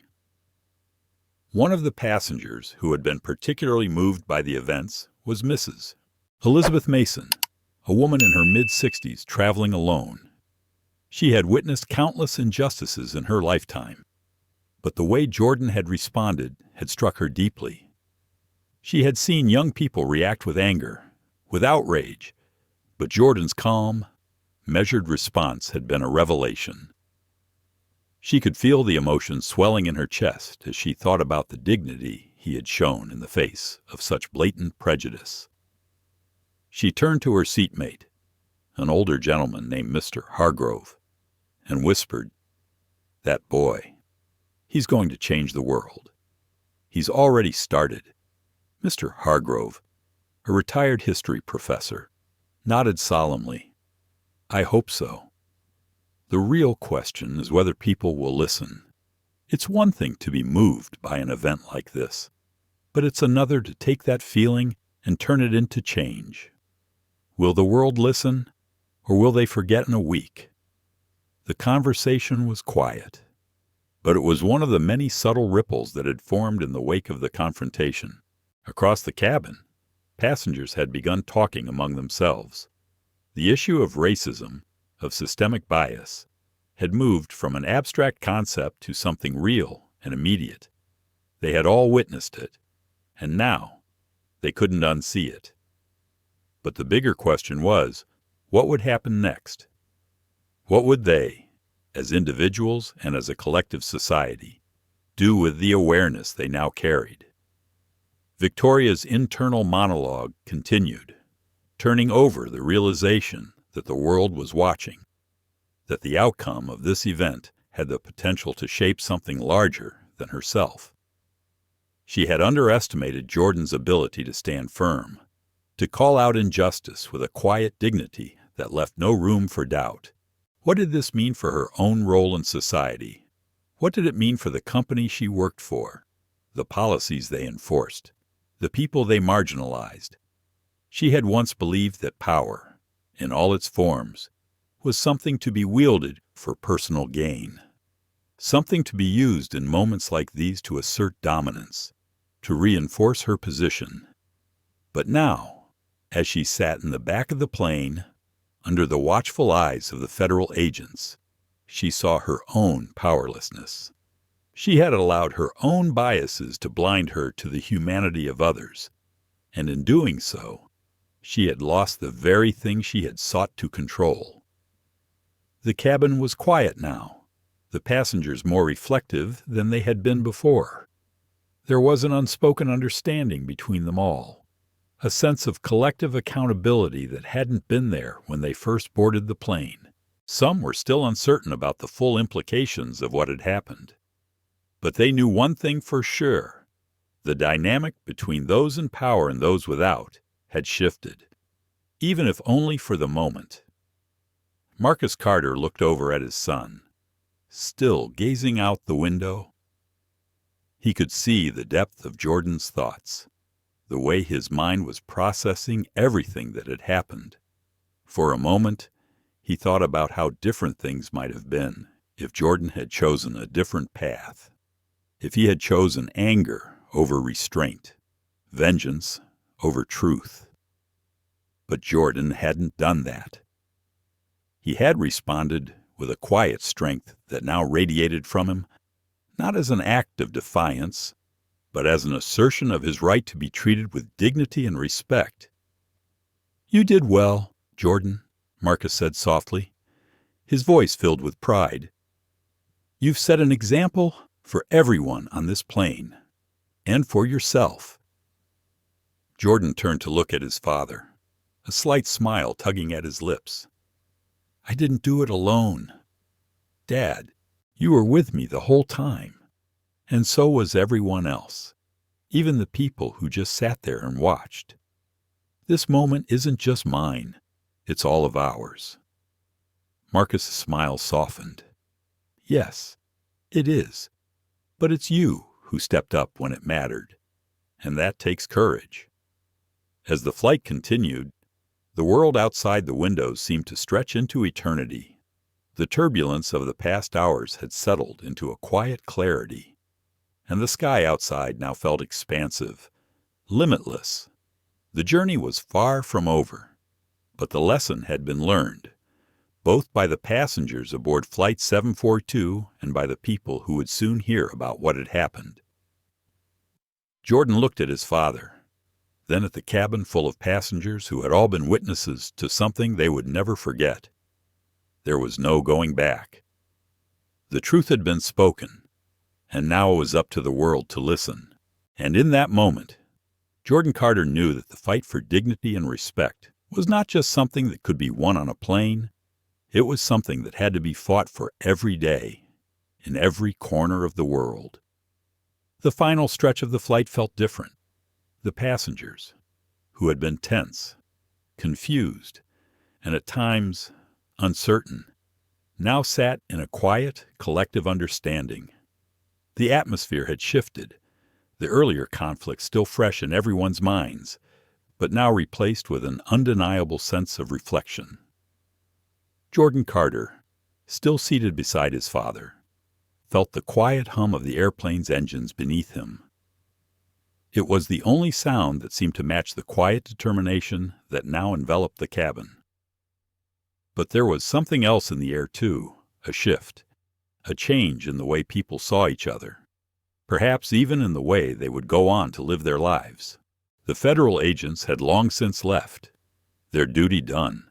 One of the passengers who had been particularly moved by the events was Mrs. Elizabeth Mason, a woman in her mid-60s traveling alone. She had witnessed countless injustices in her lifetime, but the way Jordan had responded had struck her deeply. She had seen young people react with anger, with outrage, but Jordan's calm, measured response had been a revelation. She could feel the emotion swelling in her chest as she thought about the dignity he had shown in the face of such blatant prejudice. She turned to her seatmate, an older gentleman named Mr. Hargrove, and whispered, "That boy, he's going to change the world. He's already started." Mr. Hargrove, a retired history professor, nodded solemnly. "I hope so. The real question is whether people will listen. It's one thing to be moved by an event like this, but it's another to take that feeling and turn it into change. Will the world listen, or will they forget in a week?" The conversation was quiet, but it was one of the many subtle ripples that had formed in the wake of the confrontation. Across the cabin, passengers had begun talking among themselves. The issue of racism, of systemic bias, had moved from an abstract concept to something real and immediate. They had all witnessed it, and now they couldn't unsee it. But the bigger question was, what would happen next? What would they, as individuals and as a collective society, do with the awareness they now carried? Victoria's internal monologue continued, turning over the realization that the world was watching, that the outcome of this event had the potential to shape something larger than herself. She had underestimated Jordan's ability to stand firm, to call out injustice with a quiet dignity that left no room for doubt. What did this mean for her own role in society? What did it mean for the company she worked for, the policies they enforced, the people they marginalized? She had once believed that power, in all its forms, was something to be wielded for personal gain, something to be used in moments like these to assert dominance, to reinforce her position. But now, as she sat in the back of the plane, under the watchful eyes of the federal agents, she saw her own powerlessness. She had allowed her own biases to blind her to the humanity of others, and in doing so, she had lost the very thing she had sought to control. The cabin was quiet now, the passengers more reflective than they had been before. There was an unspoken understanding between them all, a sense of collective accountability that hadn't been there when they first boarded the plane. Some were still uncertain about the full implications of what had happened. But they knew one thing for sure: the dynamic between those in power and those without had shifted, even if only for the moment. Marcus Carter looked over at his son, still gazing out the window. He could see the depth of Jordan's thoughts, the way his mind was processing everything that had happened. For a moment, he thought about how different things might have been if Jordan had chosen a different path, if he had chosen anger over restraint, vengeance over truth. But Jordan hadn't done that. He had responded with a quiet strength that now radiated from him, not as an act of defiance, but as an assertion of his right to be treated with dignity and respect. "You did well, Jordan," Marcus said softly, his voice filled with pride. "You've set an example for everyone on this plane, and for yourself." Jordan turned to look at his father, a slight smile tugging at his lips. "I didn't do it alone. Dad, you were with me the whole time, and so was everyone else, even the people who just sat there and watched. This moment isn't just mine, it's all of ours." Marcus's smile softened. "Yes, it is, but it's you who stepped up when it mattered, and that takes courage." As the flight continued, the world outside the windows seemed to stretch into eternity. The turbulence of the past hours had settled into a quiet clarity, and the sky outside now felt expansive, limitless. The journey was far from over, but the lesson had been learned, both by the passengers aboard Flight 742 and by the people who would soon hear about what had happened. Jordan looked at his father, then at the cabin full of passengers who had all been witnesses to something they would never forget. There was no going back. The truth had been spoken, and now it was up to the world to listen. And in that moment, Jordan Carter knew that the fight for dignity and respect was not just something that could be won on a plane. It was something that had to be fought for every day, in every corner of the world. The final stretch of the flight felt different. The passengers, who had been tense, confused, and at times uncertain, now sat in a quiet, collective understanding. The atmosphere had shifted, the earlier conflict still fresh in everyone's minds, but now replaced with an undeniable sense of reflection. Jordan Carter, still seated beside his father, felt the quiet hum of the airplane's engines beneath him. It was the only sound that seemed to match the quiet determination that now enveloped the cabin. But there was something else in the air, too, a shift, a change in the way people saw each other, perhaps even in the way they would go on to live their lives. The federal agents had long since left, their duty done,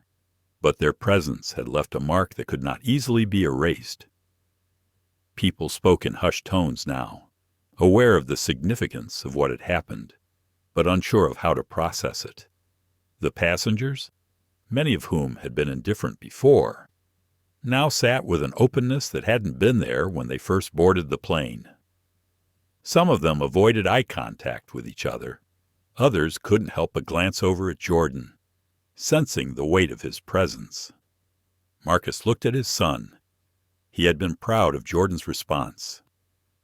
but their presence had left a mark that could not easily be erased. People spoke in hushed tones now, aware of the significance of what had happened, but unsure of how to process it. The passengers, many of whom had been indifferent before, now sat with an openness that hadn't been there when they first boarded the plane. Some of them avoided eye contact with each other. Others couldn't help but glance over at Jordan, sensing the weight of his presence. Marcus looked at his son. He had been proud of Jordan's response,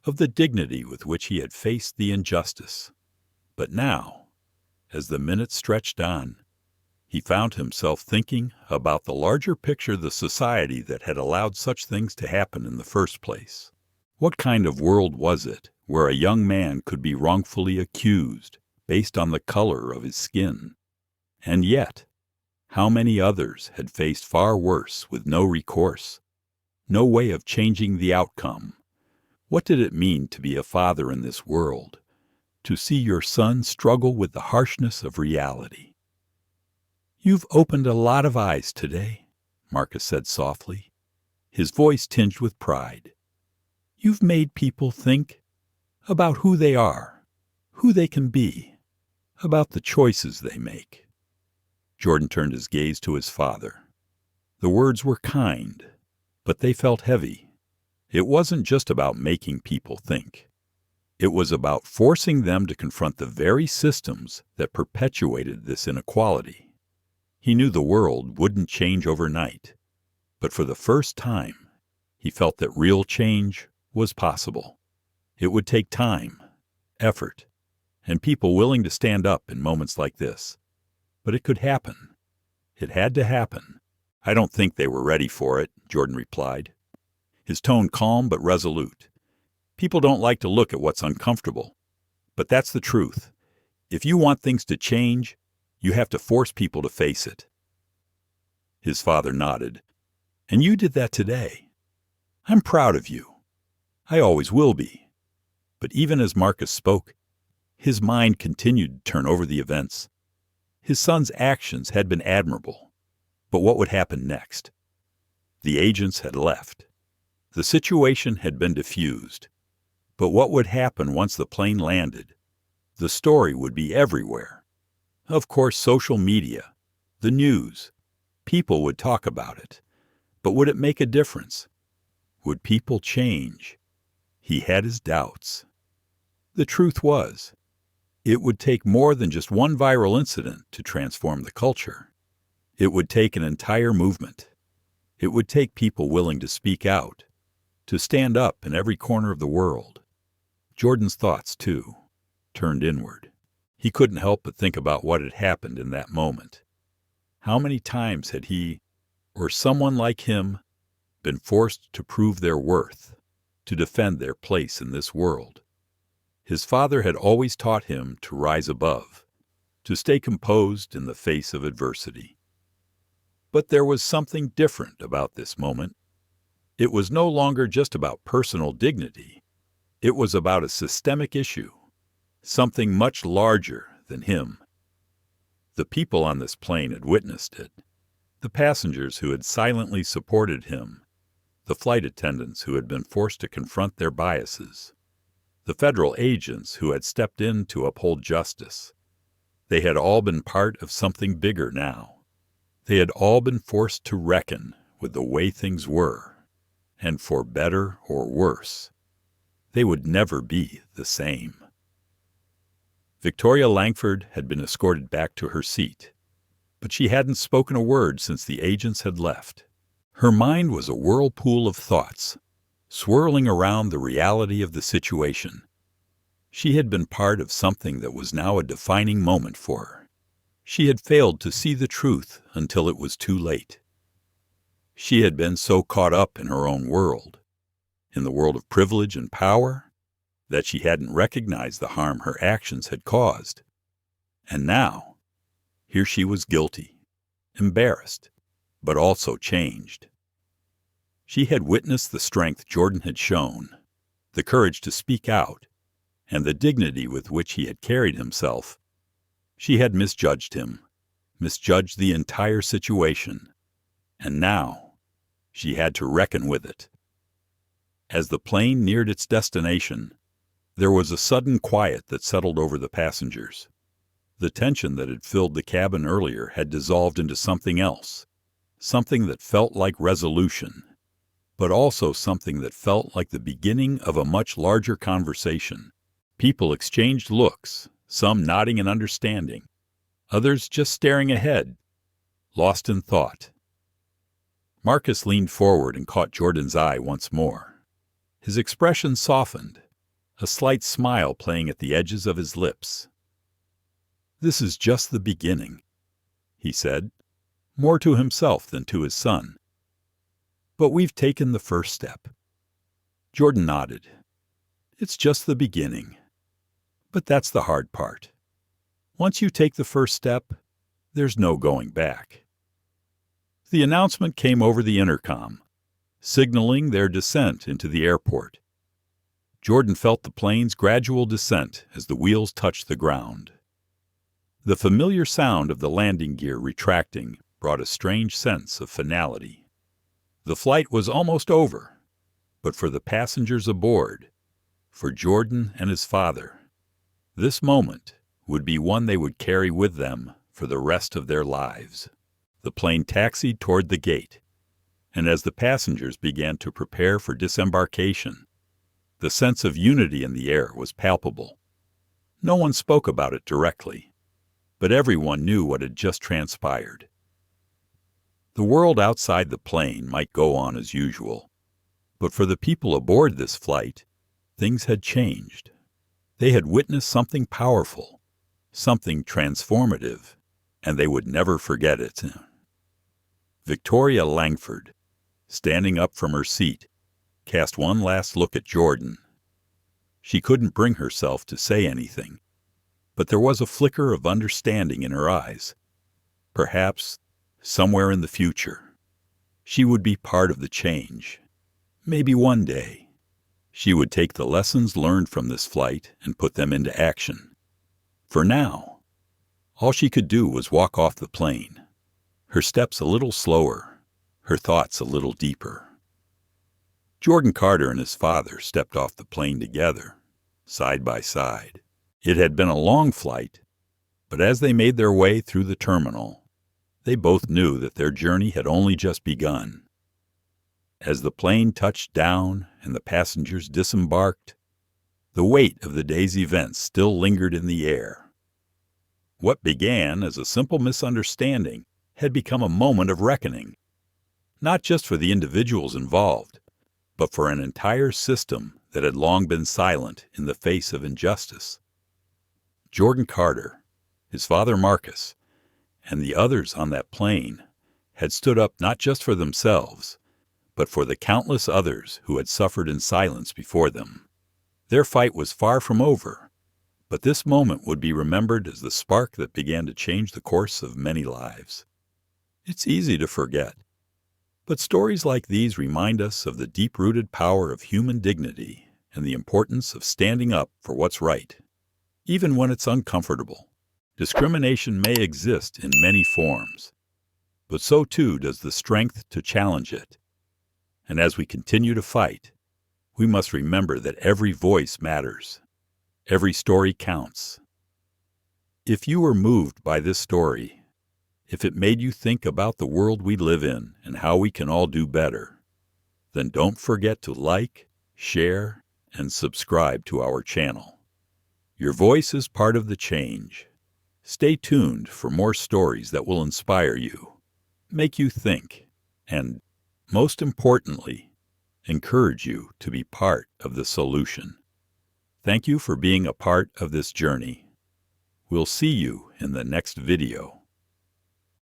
of the dignity with which he had faced the injustice. But now, as the minutes stretched on, he found himself thinking about the larger picture of the society that had allowed such things to happen in the first place. What kind of world was it where a young man could be wrongfully accused based on the color of his skin? And yet, how many others had faced far worse with no recourse, no way of changing the outcome? What did it mean to be a father in this world, to see your son struggle with the harshness of reality? "You've opened a lot of eyes today," Marcus said softly, his voice tinged with pride. "You've made people think about who they are, who they can be, about the choices they make." Jordan turned his gaze to his father. The words were kind, but they felt heavy. It wasn't just about making people think. It was about forcing them to confront the very systems that perpetuated this inequality. He knew the world wouldn't change overnight, but for the first time, he felt that real change was possible. It would take time, effort, and people willing to stand up in moments like this. But it could happen. It had to happen. "I don't think they were ready for it," Jordan replied, his tone calm but resolute. "People don't like to look at what's uncomfortable. But that's the truth. If you want things to change, you have to force people to face it." His father nodded. "And you did that today. I'm proud of you. I always will be." But even as Marcus spoke, his mind continued to turn over the events. His son's actions had been admirable. But what would happen next? The agents had left. The situation had been diffused. But what would happen once the plane landed? The story would be everywhere. Of course, social media, the news, people would talk about it. But would it make a difference? Would people change? He had his doubts. The truth was, it would take more than just one viral incident to transform the culture. It would take an entire movement. It would take people willing to speak out, to stand up in every corner of the world. Jordan's thoughts, too, turned inward. He couldn't help but think about what had happened in that moment. How many times had he, or someone like him, been forced to prove their worth, to defend their place in this world? His father had always taught him to rise above, to stay composed in the face of adversity. But there was something different about this moment. It was no longer just about personal dignity. It was about a systemic issue, something much larger than him. The people on this plane had witnessed it. The passengers who had silently supported him, the flight attendants who had been forced to confront their biases, the federal agents who had stepped in to uphold justice. They had all been part of something bigger now. They had all been forced to reckon with the way things were, and for better or worse, they would never be the same. Victoria Langford had been escorted back to her seat, but she hadn't spoken a word since the agents had left. Her mind was a whirlpool of thoughts, swirling around the reality of the situation. She had been part of something that was now a defining moment for her. She had failed to see the truth until it was too late. She had been so caught up in her own world, in the world of privilege and power, that she hadn't recognized the harm her actions had caused. And now, here she was guilty, embarrassed, but also changed. She had witnessed the strength Jordan had shown, the courage to speak out, and the dignity with which he had carried himself. She had misjudged him, misjudged the entire situation, and now she had to reckon with it. As the plane neared its destination, there was a sudden quiet that settled over the passengers. The tension that had filled the cabin earlier had dissolved into something else, something that felt like resolution, but also something that felt like the beginning of a much larger conversation. People exchanged looks, some nodding in understanding, others just staring ahead, lost in thought. Marcus leaned forward and caught Jordan's eye once more. His expression softened, a slight smile playing at the edges of his lips. "This is just the beginning," he said, more to himself than to his son. "But we've taken the first step." Jordan nodded. "It's just the beginning. But that's the hard part. Once you take the first step, there's no going back." The announcement came over the intercom, signaling their descent into the airport. Jordan felt the plane's gradual descent as the wheels touched the ground. The familiar sound of the landing gear retracting brought a strange sense of finality. The flight was almost over, but for the passengers aboard, for Jordan and his father, this moment would be one they would carry with them for the rest of their lives. The plane taxied toward the gate, and as the passengers began to prepare for disembarkation, the sense of unity in the air was palpable. No one spoke about it directly, but everyone knew what had just transpired. The world outside the plane might go on as usual, but for the people aboard this flight, things had changed. They had witnessed something powerful, something transformative, and they would never forget it. Victoria Langford, standing up from her seat, cast one last look at Jordan. She couldn't bring herself to say anything, but there was a flicker of understanding in her eyes. Perhaps, somewhere in the future, she would be part of the change. Maybe one day, she would take the lessons learned from this flight and put them into action. For now, All she could do was walk off the plane, her steps a little slower, her thoughts a little deeper. Jordan Carter and his father stepped off the plane together, side by side. It had been a long flight, but as they made their way through the terminal, they both knew that their journey had only just begun. As the plane touched down and the passengers disembarked, the weight of the day's events still lingered in the air. What began as a simple misunderstanding had become a moment of reckoning, not just for the individuals involved, but for an entire system that had long been silent in the face of injustice. Jordan Carter, his father Marcus, and the others on that plane had stood up not just for themselves, but for the countless others who had suffered in silence before them. Their fight was far from over, but this moment would be remembered as the spark that began to change the course of many lives. It's easy to forget, but stories like these remind us of the deep-rooted power of human dignity and the importance of standing up for what's right, even when it's uncomfortable. Discrimination may exist in many forms, but so too does the strength to challenge it. And as we continue to fight, we must remember that every voice matters. Every story counts. If you were moved by this story, if it made you think about the world we live in and how we can all do better, then don't forget to like, share, and subscribe to our channel. Your voice is part of the change. Stay tuned for more stories that will inspire you, make you think, and, most importantly, encourage you to be part of the solution. Thank you for being a part of this journey. We'll see you in the next video.